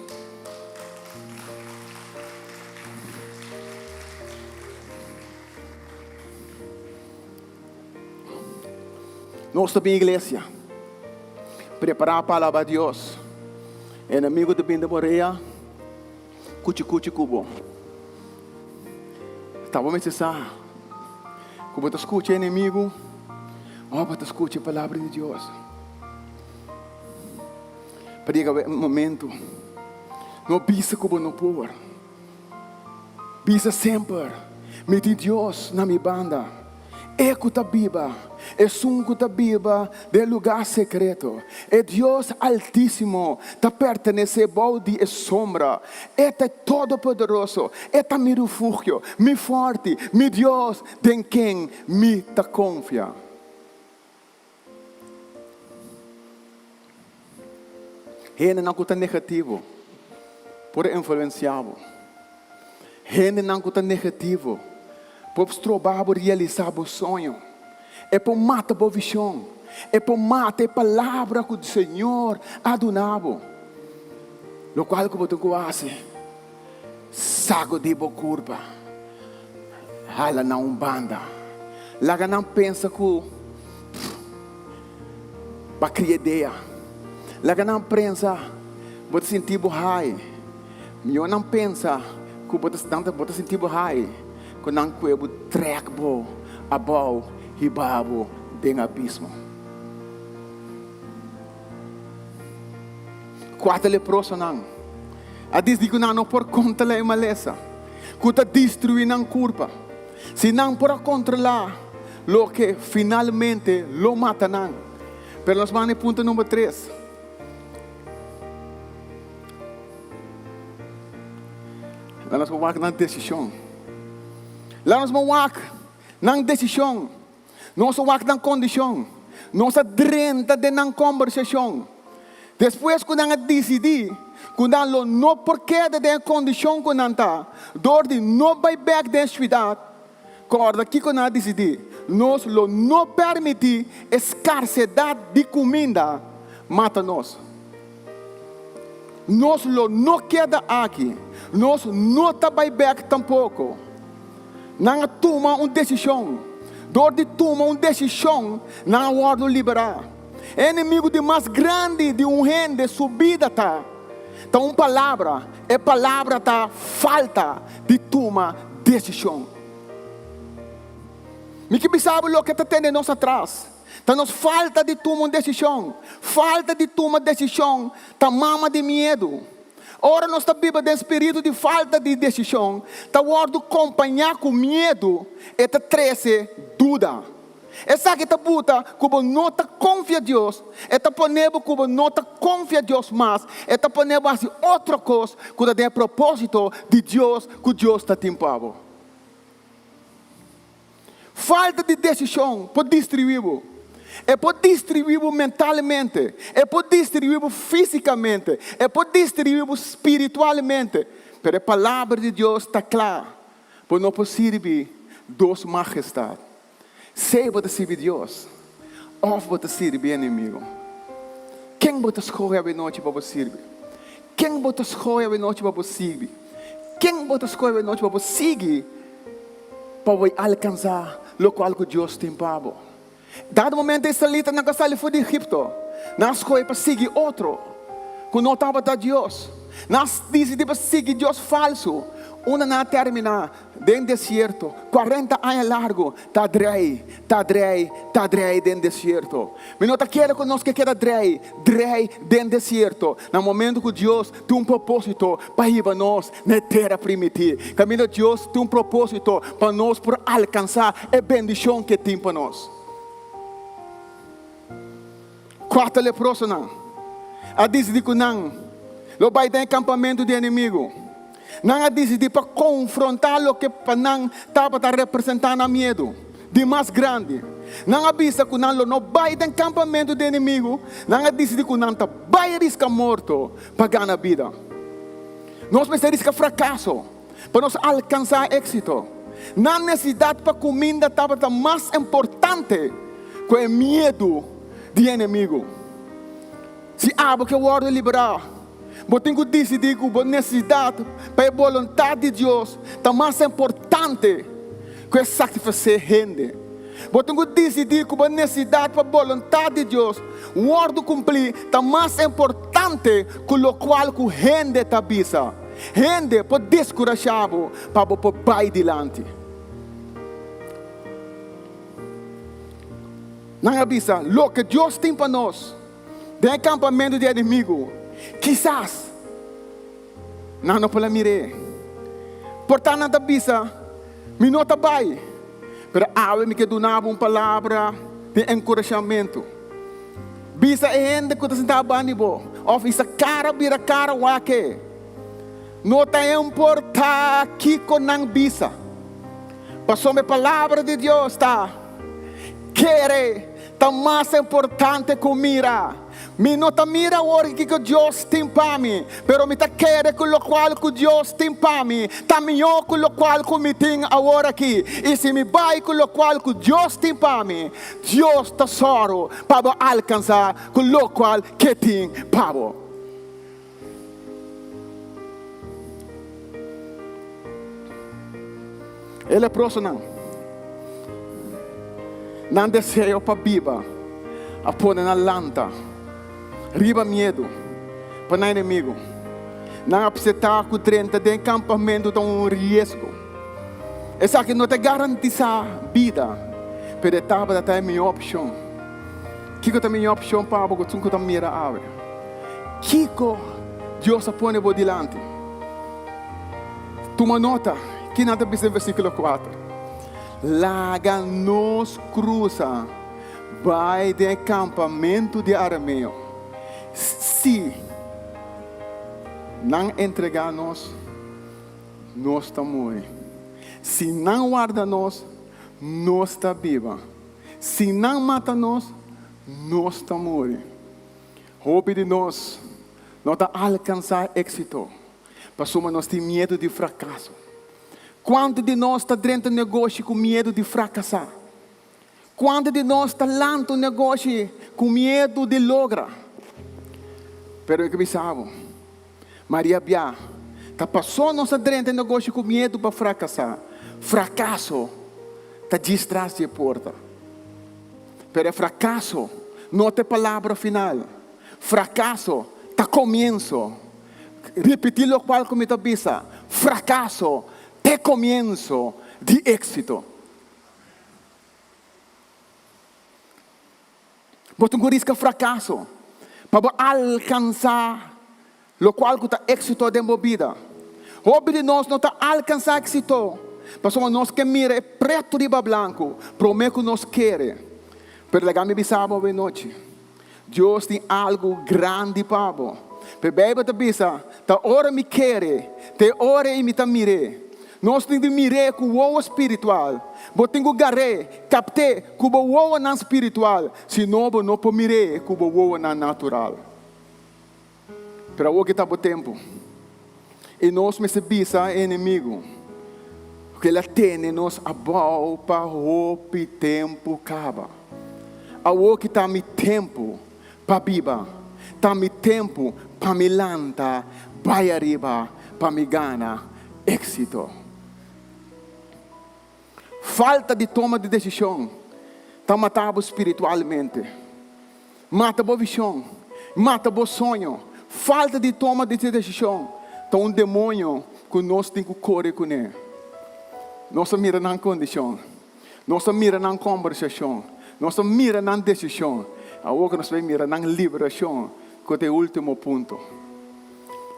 Nós também, igreja, preparar a palavra de Deus. Inimigo de Binda Moreia, cuti cubo. Estava me cessar. Como tu escuta inimigo, tu escuta a palavra de Deus. Prega um momento. Não bisa como não pôr. Bisa sempre. Mete Deus na minha banda. Escuta a Bíblia. É sunco da Bíblia do lugar secreto. É Deus Altíssimo, te pertenece balde e sombra. É todo poderoso. É meu refúgio, meu forte, meu Deus, em quem me te confia. Gente não está negativo, por influenciado. Gente não está negativo, por estrobar, por realizar o sonho. É por matar a visão. É por matar a palavra que o Senhor adonava. O qual que você faz? Sago de boa curva. Hala na umbanda. Lá não pensa que para criar ideia. Lá não pensa você sentir borrai. Eu não pensa que você sentir borrai. Que não que track bo abau hibabo den abismo. Quatro leprosos não. A diz que não por conta da maleza. Que está destruindo a curva. Se não por controlar lo que finalmente lo mata não. Pero nós vamos no ponto número 3. Nós vamos na decisão. Lá nós vamos na decisão. Nós vamos na condição. Nós drenta de na conversação. Depois que nós decidimos, quando nós não porquê de condição que nós está, door de não vai back da cidade, quando aqui que nós decidimos, nós não permitir escassez de comida mata nós. Nós não queda aqui, nós não vai back tampouco. Nós toma uma decisão, door de toma uma decisão, nós vamos liberar. Inimigo de mais grande de gente subida tá. Então uma palavra, é palavra tá falta de tomar decisão. Me que sabe o que está tendo nós atrás. Então nos falta de tomar decisão, falta de tomar decisão, tá mama de medo. Ora nós está viva de espírito de falta de decisão, tá word acompanhar com medo, e tá trece dúvida. Essa que tá buta, como não tá confia em Deus, é tá ponendo como não tá confia em Deus mais, é tá ponendo assim outra coisa, que tem propósito de Deus, que Deus está tempado. Falta de decisão, por distribuir, é por distribuir mentalmente, é por distribuir fisicamente, é por distribuir espiritualmente, mas a palavra de Deus está clara, por não servir dos majestades. Sei você servir Deus, ou você servir inimigo. Quem você escolhe a noite para você servir? Quem você escolhe a noite para você servir? Quem você escolhe a noite para você seguir? Para alcançar o qual Deus tem para você. Dado momento de salita na casa de Egipto, nós escolhemos para seguir outro, que não estava de Deus. Nós decidimos para seguir Deus falso. Uma na termina dentro do deserto, 40 anos largo, tá drei dentro do deserto. Mas não quer que nós que queda drei dentro do deserto. No momento que Deus tem propósito para ir para nós na terra primitiva. Caminho de Deus tem propósito para nós por alcançar a bendição que tem para nós. Quarta leproso não. A dizer que não, lo vai ter acampamento de inimigo. Não decidi para confrontar o que não estava representando a medo de mais grande. Não avisa que não vai ter acampamento de inimigo. Não decidi que não vai riscar morto para ganhar vida. Nós precisamos riscar fracasso para nós alcançar êxito. Não necessidade para comida estava mais importante que o medo de inimigo. Se algo que eu vou liberar, eu tenho que decidir que a necessidade para a vontade de Deus está mais importante que o sacrifício gente. Eu tenho que decidir que a necessidade para a vontade de Deus, o ordem cumprir, está mais importante que o qual que gente está bisa. Gente pode descorajar para ir adiante. Não avisa, o que Deus tem para nós, de acampamento de inimigo, quizás não pode mirar. Portanto, não avisa, me não vai. Mas me que donava uma palavra de encorajamento. Bisa é gente que está sentado ânimo, ou bisa cara vira cara wake. Não tem importar que com não bisa. Passou a palavra de Deus está. Querer está mais importante que mira. Me não está mira o que Deus tem para mim, pero me está querer com o qual que Deus tem para mim. Está melhor com o qual que me tem agora aqui. E se me vai com o qual que Deus tem para mim, Deus está só para alcançar com o qual que tem para mim. Ele é próximo não desejo para viva, a pôr na lanta, riba medo, para o inimigo, não aceitar que o 30 de acampamento tem risco. Essa que não te garantiza vida, mas estava até a minha opção. Que é a minha opção para o que tu mira abre? Que Deus põe por diante? Toma nota, que nada diz no versículo 4. Laga nos cruza, vai de acampamento de arameu. Se não entregar nós estamos. Se não guarda nós, nós está viva. Se não mata nós está morre. Roupe de nós, não está alcançar êxito. Passamos nós tem medo de fracasso. Quanto de nós está dentro do negócio com medo de fracassar? Quanto de nós está lá no negócio com medo de lograr? Pero é que pensava, Maria Bia, está passando nossa dentro do negócio com medo para fracassar. Fracasso está distrás de porta. Pero fracasso não tem palavra final. Fracasso está começo. Repetir o qual como está bisa. Fracasso é começo de êxito. Botam com risco fracasso para alcançar o qual está êxito de uma vida. Houve de nós não está alcançar êxito. Passamos nós que mira é preto de branco. Prometo que nós queremos. Pero legal me bisaba hoje noite. Deus tem algo grande para você. Pero te bisa, ta hora me quer, te hora e me ta mire. Nós temos de mirar com o espiritual. Você tem que garrer, captar com o não espiritual. Se não, não pode mirar com o não natural. Pero o que está o tempo. E nós me se bisa inimigo. Que ela tem nos abau para o tempo acaba. O que está me tempo para biba. Está me tempo para me lanta, vai arriba, para me ganhar êxito. Falta de toma de decisão está matando espiritualmente. Mata a visão, mata o sonho. Falta de toma de decisão está demônio que nós temos que correr com ele. Nós mira na condição, nós mira na conversação, nós mira na decisão. Agora nós vamos mirar na liberação, que é o último ponto.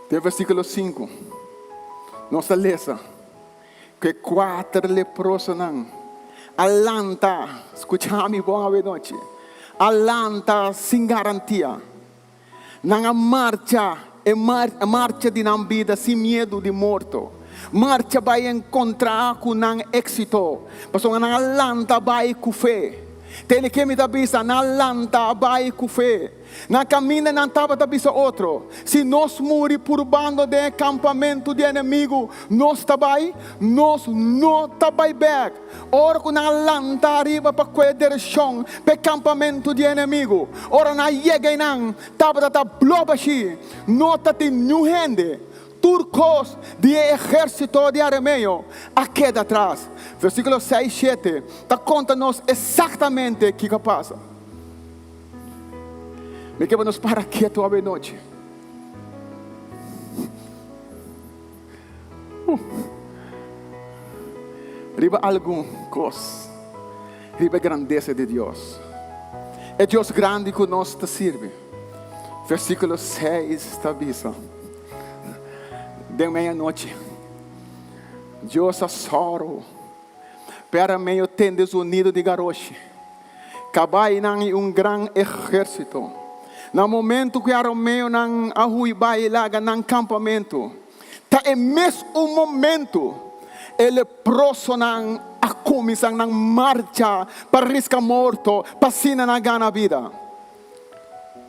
Tem versículo 5. Nós lemos que 4 leprosos não. Alanta, escutame bom a noite. Alanta sem garantia. Não marcha, marcha de não vida sem medo de morto. Marcha vai encontrar com não êxito. Pastor, não alanta vai com fé. Tem que me dar bisa na lanta vai com fé. Na caminha não estava da bisa outro. Se nós morrer por bando de acampamento de inimigo, nós também, nós não também back. Ora com na lanta arriba para qual direção para acampamento de inimigo. Ora na chega e não estava da blobashi. Nota tem new hand. Turcos de exército de arameu aqui atrás. Versículo 6 e 7 está contando-nos exatamente o que passa. Me quero nos parar quieto a noite. Riba algum coisa. Riba a grandeza de Deus. É Deus grande que nós te serve. Versículo 6 está bisa. De meia-noite, Deus assoro para meio tem desunido de garoche. Cabai nang grande exército. No momento que Arameu nang ahuibai laga nang campamento, tá é mesmo momento ele proso nang akumisang nang marcha para risca morto, para sina na gana vida.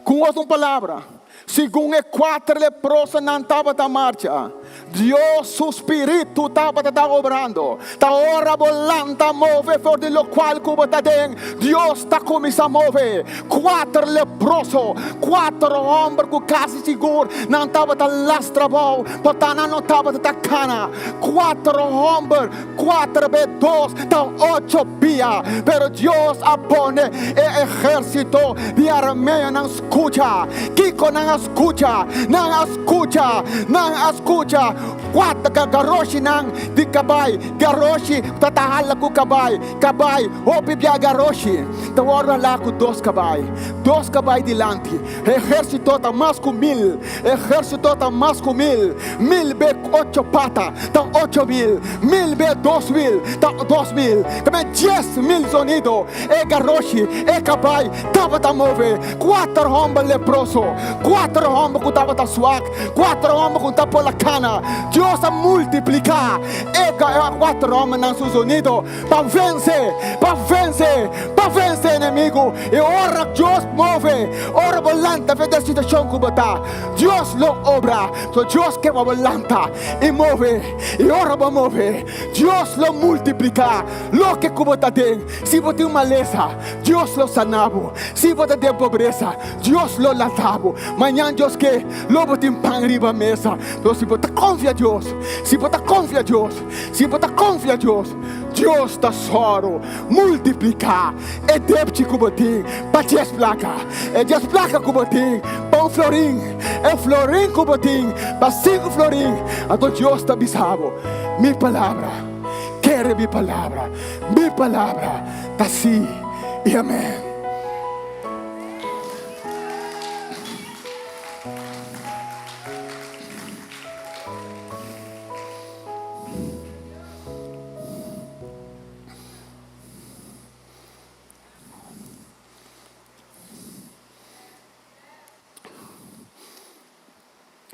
Com outra palavra, segundo 4 leprosos não estava na marcha. Deus, o Espírito estava obrando. Está ora volando a mover, por de lo qual como está dentro. Deus está começando a mover. 4 leprosos, 4 homens que quase seguro não estava na lastra bom, porque não estava na cana. 4 homens, 4 B2, estão 8 pia. Pero Deus apone o exército de Arameu não escuta. Kiko não escuta, não escuta, não escuta. 4 garoshi nang di kabay, garoshi tatahala ko kabay, opibya garoshi. Tawara lá com 2 kabay, 2 kabay dilante. Exército tá mais com 1000, exército tá mais com 1000, 1000 be 8 pata, tá 8000, 1000 be 2000, tá 2000. Também 10,000 sonido. E garoshi, e kabay, tava tá mover. 4 homens leproso, 4 homens que tava tá suak, 4 homens que tá por la cana. Deus a multiplicar. Ega quatro homens na seus unidos para vencer, inimigo. E ora Deus move, ora volanta a situação que botar. Deus lo obra, so Deus que vai volanta e move, e ora vai mover. Deus lo multiplicar, lo que botar tem. Se você tem uma maleza, Deus lo sanava. Se você tem pobreza, Deus lo latava. Manhã Deus que lo botar pão riba mesa. Então se você confia Deus, se você confia Deus, Deus está soro multiplicar. É depte que botem, para 10 placas, é 10 placas que botem, para um florim, é florim que botem, para 5 florim. Então Deus está bisavo. Minha palavra, quero minha palavra, está sim e amém.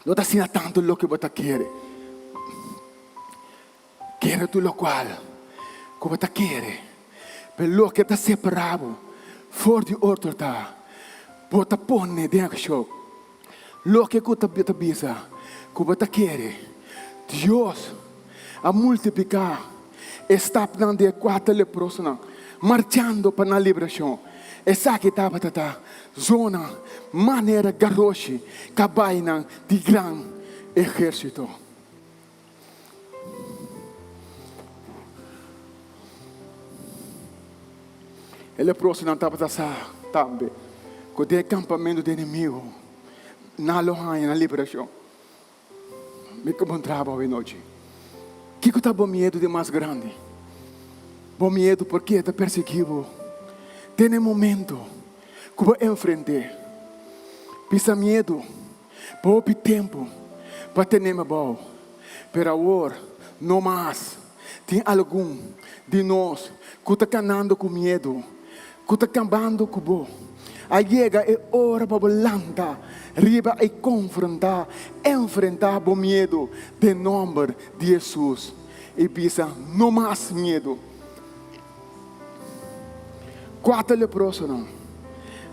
Não está sendo tanto o que você quer. Quer tudo o qual que você quer. Pelo que está separado, fora de outro está. Você põe dentro. Lo que você bisa, que você quer. Deus a multiplicar. Está dando 4 leprosos, marchando para a liberação. Essa que estava zona, maneira garoche, cabaina de grande exército. Ele leproso não estava também, com o acampamento do inimigo, na loja, na liberação. Me encontrava hoje noite. Que está bom medo de mais grande? Bom medo porque está perseguido. Tem momento que vou enfrentar. Pisa medo, pouco tempo para ter mais bom. Pero agora, não mais. Tem algum de nós que está canando com medo, que está cambando com bom. Aí chega a hora para voltar, riba e confrontar, enfrentar o medo de nome de Jesus. E pisa, não mais medo. 4 leprosos não.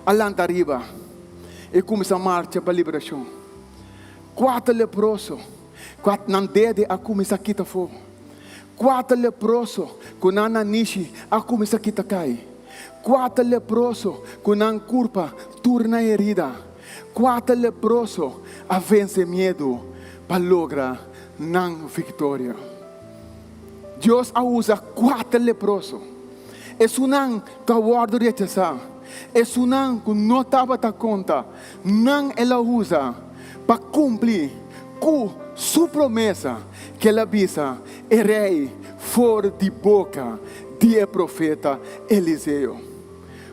Alanta arriba. E começa a marcha para a liberação. 4 leprosos. 4 não dede a começar a quitar fogo. 4 leprosos. Com a nishi a começar a quitar cai. 4 leprosos. Com a curva turna herida. 4 leprosos. A vencer medo. Para lograr não vitória. Deus usa 4 leprosos. É um coward rechazar. É um que não estava a conta. Não ela usa para cumprir com sua promessa que ela visa é rei fora de boca de profeta Eliseu.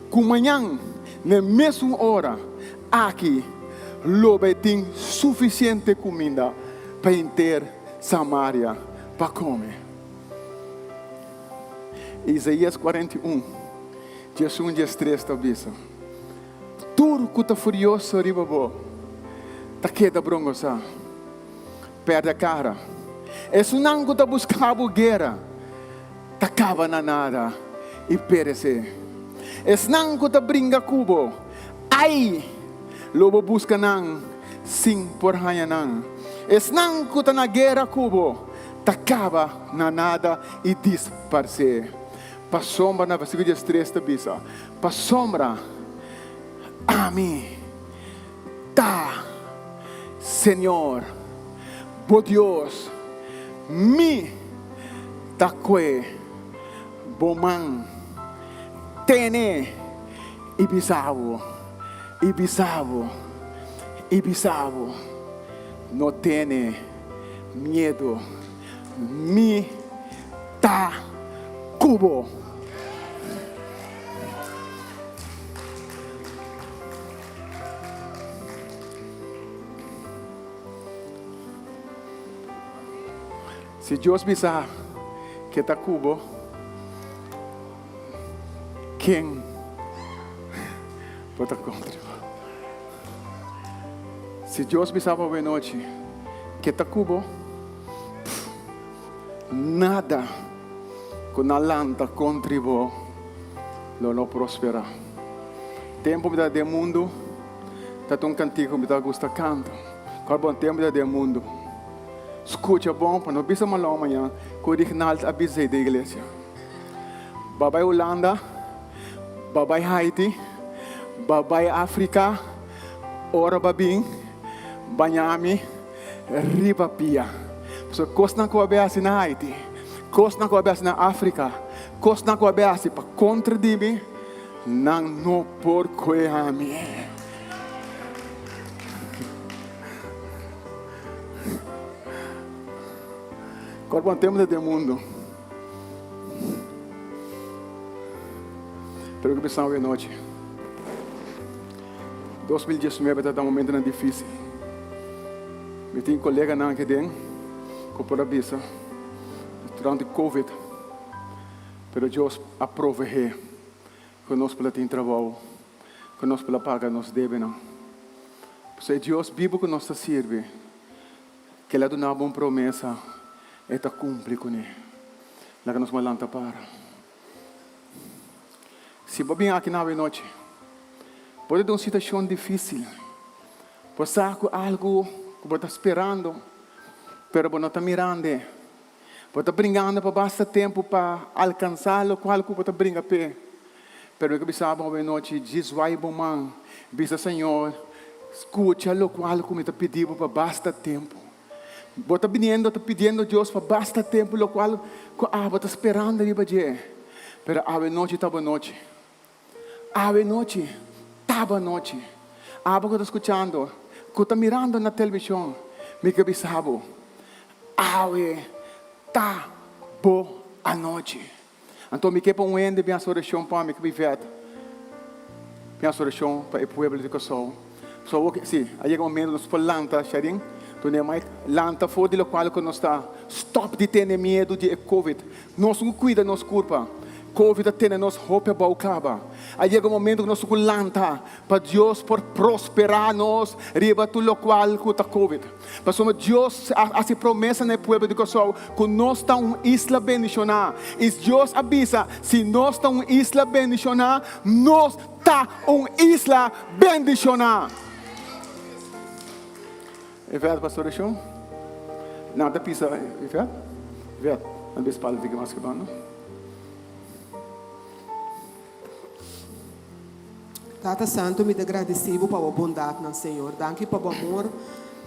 Com manhã, na mesma hora, aqui, lobe tem suficiente comida para ter Samaria para comer. Isaías 41, Jesus 1, 3 está dizendo: tudo que está furioso arriba bo, está queda brongosa, perde a cara. É um que está buscando guerra, está acaba na nada e perece. É um que está brinca cubo, ai, lobo busca não, sim por raia não. É um que está na guerra cubo, está acaba na nada e disparce. Para sombra, na versículo 3 está dizendo: para sombra, a mim, tá, Senhor, por Deus, me, tá que, bomão, tene, e bisavo, não tene medo, me, tá, cubo. Se Deus pensar que está cubo, quem pode contra? Se Deus pensar para a noite que está cubo, nada que na lanta contribua, não prospera. Tempo do mundo, tá um cantigo me dá gosto canto. Qual bom tempo do mundo? Escuta bom, para não bisa mal amanhã, que o original avisei da igreja. Babai Holanda, babai Haiti, babai África, ora babim, Miami, riba pia. So costa na coabeasi na Haiti, costa na coabeasi na África, costa na coabeasi para contra de mim, não no por coami. Qual bom tempo do mundo? Pero que pensamos hoje noite. 2019 está um momento difícil. Eu tenho colega não que tem, que por avisa, durante Covid. Pero Deus aprova que nós pela tem trabalho, que nós pela paga nos deve não. Se Deus vivo que nós serve, que Ele dá uma promessa, Ele cumpre com ele. Lá que nós malanta para. Se bem aqui na noite, pode ter uma situação difícil, pode ser algo que você está esperando, mas você não está mirando, você está brincando para bastante tempo para alcançar o qual você está brincando, mas eu pensava uma noite, diz vai bom man, diz Senhor, escuta o qual você está pedindo para bastante tempo. Você está pedindo a Deus para bastante tempo, o qual você está esperando ali para dia, mas a noite estava noite. Ave noite, tava noite. Aba que está escutando, que está mirando na televisão, me que pensava, ave, tá boa a noite. Então me que para um ende minha oração para mim que viver, minha oração para o povo de Kosovo. Só que sim, aí é um momento nós falamos, Sharing, tu nem mais lanta fora do qual que nós está, stop de ter medo de Covid, nós não cuida nos culpa. Covid tem nos roupa baucaba. Aí é o momento que nós lanta para Deus por prosperar nós riba tudo qual que está Covid. Mas Deus hace promessa no povo de Kosovo que nós está uma isla bendicionada. E Deus avisa se nós está uma isla bendicionada, nós está uma isla bendicionada. É verdade, pastor Chão? Nada pisa, é verdade? É verdade. Não deixa para ficar mais que bom, não? Tata Santo, me agradecido pela bondade do Senhor. Danke pelo amor,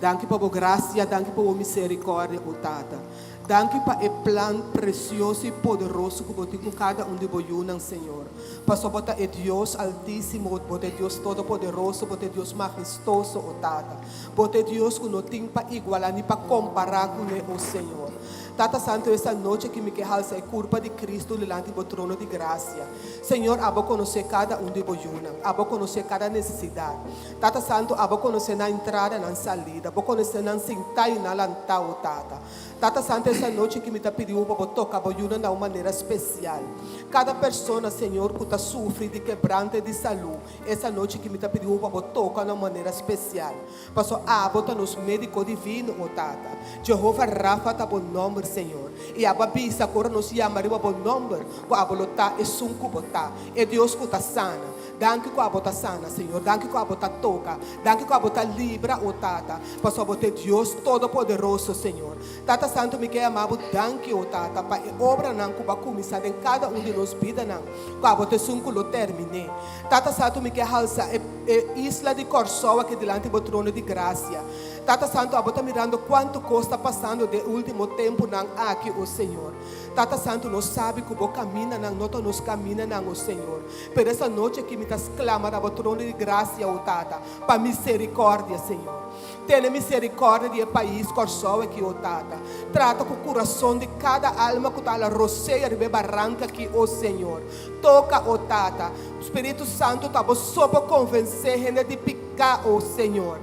danke pela graça, danke pela misericórdia, oh Tata. Danke pelo plano precioso e poderoso que você tem com cada de nós, Senhor. Pastor, você é Deus altíssimo, você é Deus todo-poderoso, você é Deus majestoso, oh Tata. Você é Deus que não tem para igualar nem para comparar com o Senhor. Tata Santo, esta noite que me quejalça é culpa de Cristo diante do trono de graça. Senhor, abo conhecer cada de nós, abo conhecer cada necessidade. Tata Santo, abo conhecer na entrada e na saída, abo conhecer na sentar e na lantar, oh Tata. Tata Santo, essa noite que me está pedindo para tocar a de uma maneira especial. Cada pessoa, Senhor, que está sofrendo de quebrante de saúde, essa noite que me está pedindo para tocar de uma maneira especial. Pastor, bota nos médicos divinos, oh Tata. Jeová Rafa está bom nome, Senhor. E a babisa agora nos chama para bom nome, que a bolota é sunco botar. É Deus que está sana. Danke que a bota sana, Senhor. Danke que a bota toca. Danke que a bota libra, oh Tata. Pastor, você é Deus todo-poderoso, Senhor. Tata Santo, me quer amar, danke, oh Tata, para a obra não que vai começar em cada de nós vida não. Que a bota sunco lo termine. Tata Santo, me quer alça isla de Kosovo que delante do trono de graça. Tata Santo, a bota mirando quanto costa passando de último tempo não aqui, o Senhor. Tata Santo, nós sabe que o caminho não, nós nos caminha não, o Senhor. Por essa noite que me está clamando ao trono de graça, o Tata, para misericórdia, Senhor. Tenha misericórdia do país Kosovo aqui, o Tata. Trata com o coração de cada alma que está na roceia de barranca aqui, o Senhor. Toca, o Tata. O Espírito Santo está só para convencer gente de picar, o Senhor.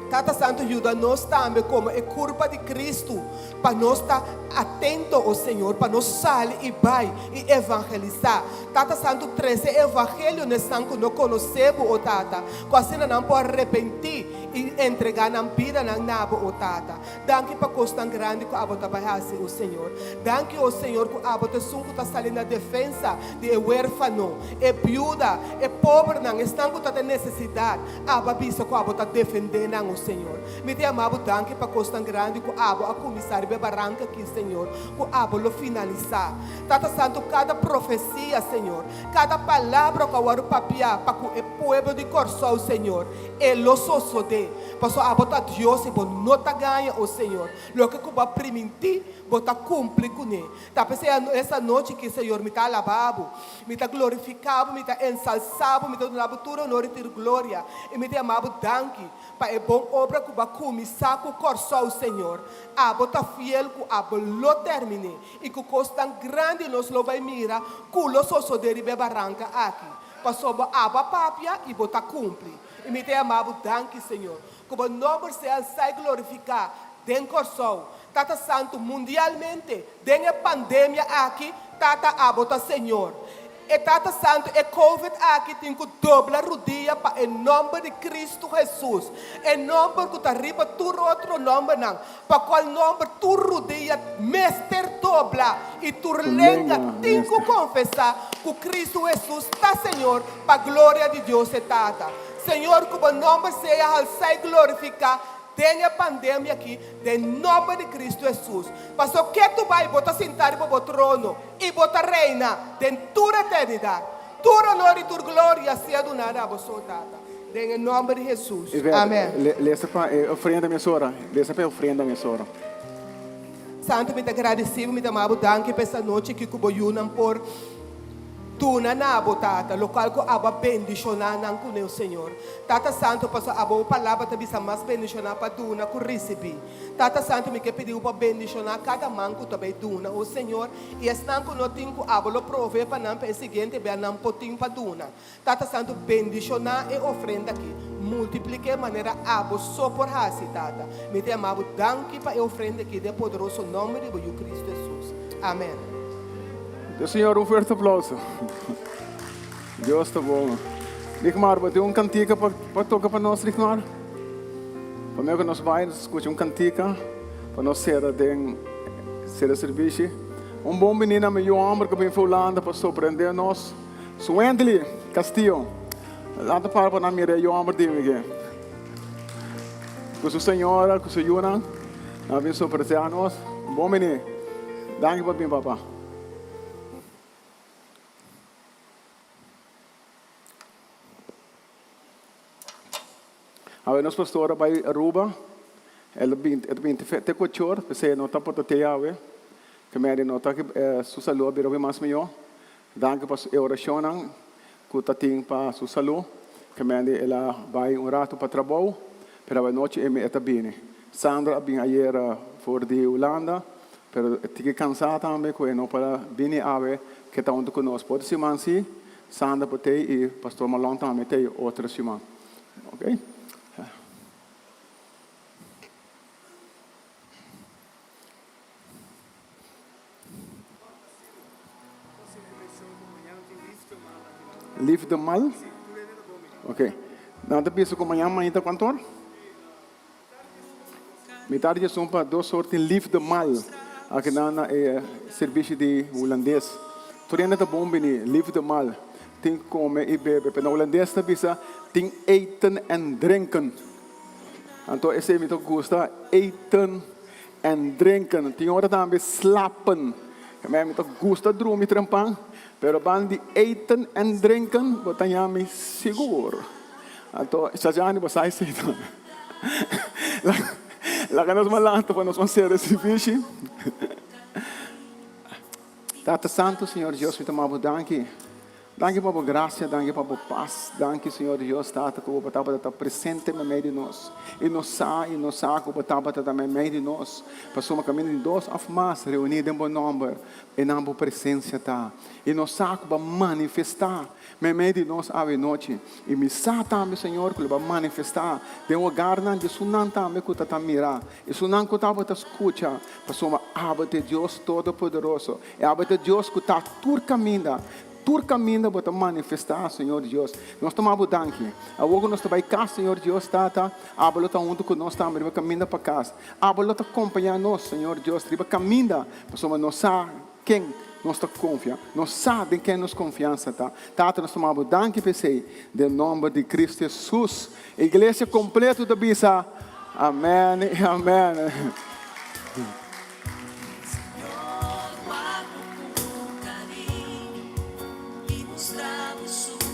Tata Santo, ajuda nós também, como é culpa de Cristo, para nós estar atento ao Senhor, para nós sair e vai e evangelizar. Tata Santo, traz evangelho nesse sangue que não conhecemos, oh Tata, que assim não pode arrepentir e entregar na vida na nabo o tata. Danke para costa grande que abo trabalhasse o Senhor. Danke o Senhor que abo te sunco ta sali na defesa de huérfano, e viúva, e pobre não estão com tanta necessidade. Abo bisa que abo ta defender não o Senhor. Me te amabo danke para costa grande que abo a comissário bebaranca aqui, Senhor, que abo lo finalizar. Tata Santo, cada profecia, Senhor, cada palavra que eu papia para que o povo de Corsol, Senhor, ele sosso de, para a bota Deus e nota ganha o Senhor. Lo que vai permitir, bota cumprir com ele. Tá pensando essa noite que Senhor me tá alabado, me tá glorificado, me tá ensalçado, me tá dando toda honor e glória, e me tá amado danke para a boa obra que vai começar com o Corsol, Senhor. A bota fiel que a lo termine e que costa grande nos lo vai mira, que lo sosso de bebaranca aqui. Passou a papia e bota cumpre. E me tem amado, danke, Senhor. Como o nome se sai glorificar dentro do Corsol. Tata Santo, mundialmente, dentro da pandemia aqui, Tata abota, Senhor. E Tata Santo, e Covid aqui tem que dobrar o dia para o nome de Cristo Jesus. E nome que está arriba, tu outro nome não. Para qual nome tu rodeia, mestre dobla. E tu lenga, tem que confessar que Cristo Jesus está, Senhor, para a glória de Deus e Tata. Senhor, que o nome seja sai glorificar. Tem a pandemia aqui, em nome de Cristo Jesus. Mas o que tu vai botar sentar para o trono e botar reina dentro toda a eternidade. Toda honor e toda glória seja donada a você, Tata. Em nome de Jesus. Amém. Lesa para ofrenda minha senhora. Lesa para ofrenda minha senhora. Santo, me agradecido, me amado, danke por essa noite que eu vou por Tuna na abo tata, local ko aba bendicionar nan com o Senhor. Tata Santo, passo abo palavra também sa mais bendicionar para duna com recebi. Tata Santo me que pediu para bendicionar cada manco também duna o Senhor e estão com no tinco abo lo prove para não para seguinte bem não potinho para duna. Tata Santo bendicionar e ofrenda aqui. Multiplique maneira abo só por hasi tata. Me te amado danke para ofrenda aqui de poderoso nome de Cristo Jesus. Amém. Deus Senhor, forte aplauso. Deus está bom. Rickmar, vai ter cantica para tocar para nós, Rickmar? Para mim que nós vamos escutar cantica para nós ser serviço. Bom menino, meu amor, que vem falando para surpreender nós. Suendli, Castillo. Lá para na minha eu amor de mim. Com a senhora, com a senhora, nós vamos surpreender nós. Bom menino. Danke para mim, papá. A nossa pastora vai Aruba, ela vem te cochor, você não está para ter a ver, que me não está que sua saúde bem bem mais melhor, danke para a oração, que está tem para sua saúde, que me ela vai rato para trabalho, para a noite e me está bem. Sandra vem ayer for de Holanda, pero tive cansada também que não para vir a ver que está onde conosco. Pode ser mansi, Sandra para ter e pastor Malon também tem outra semana, ok? Live the mal? Ok. Nada pensa como amanhã está quanto? Metade de são para duas sortes live the mal. Aqui na serviço de holandês. Tudo ainda bom bem live the mal. Tem que comer e beber. Pero holandês está pensa tem eten en drinken. Então esse é muito gosta eten en drinken. Tem hora também slapen. Kami muito gosta dormir trampang. Pero bandi eten en drinken, botanyami seguro. Então, sajani basai seito. Lá nos malanto para nos fazer esse bicho. Tata Santo, Senhor Deus, me tomava danke. Danke por a graça, danke por a paz. Danke, Senhor Deus, Tata, que o Bataba está presente no meio de nós. E nos sabe que o Bataba está no meio de nós. Passou um caminho de dois ou mais reunidos em bom número. E na boa presença está. E nos sabe que vai manifestar no meio de nós a noite. E me sabe também, Senhor, que vai manifestar. De um lugar de sunan também que está mirar. E sunan que está para escutar. Passou uma aba de Deus Todo-Poderoso. E aba de Deus que está por caminho. tur caminho para manifestar, Senhor Deus. Nós tomamos danke. Agora nós estamos cá, Senhor Deus, tata. Abalo está junto com nós, estamos riba caminho para casa. Abalo está acompanhando nós, Senhor Deus, riba caminho. Para nós saber quem nós confiamos. Nós sabemos em quem nos confiança, tá? Tata, nós tomamos danke, pensei, no nome de Cristo Jesus. Igreja completa da Bisa. Amém e amém. Senhor, guarda com carinho e mostrava sua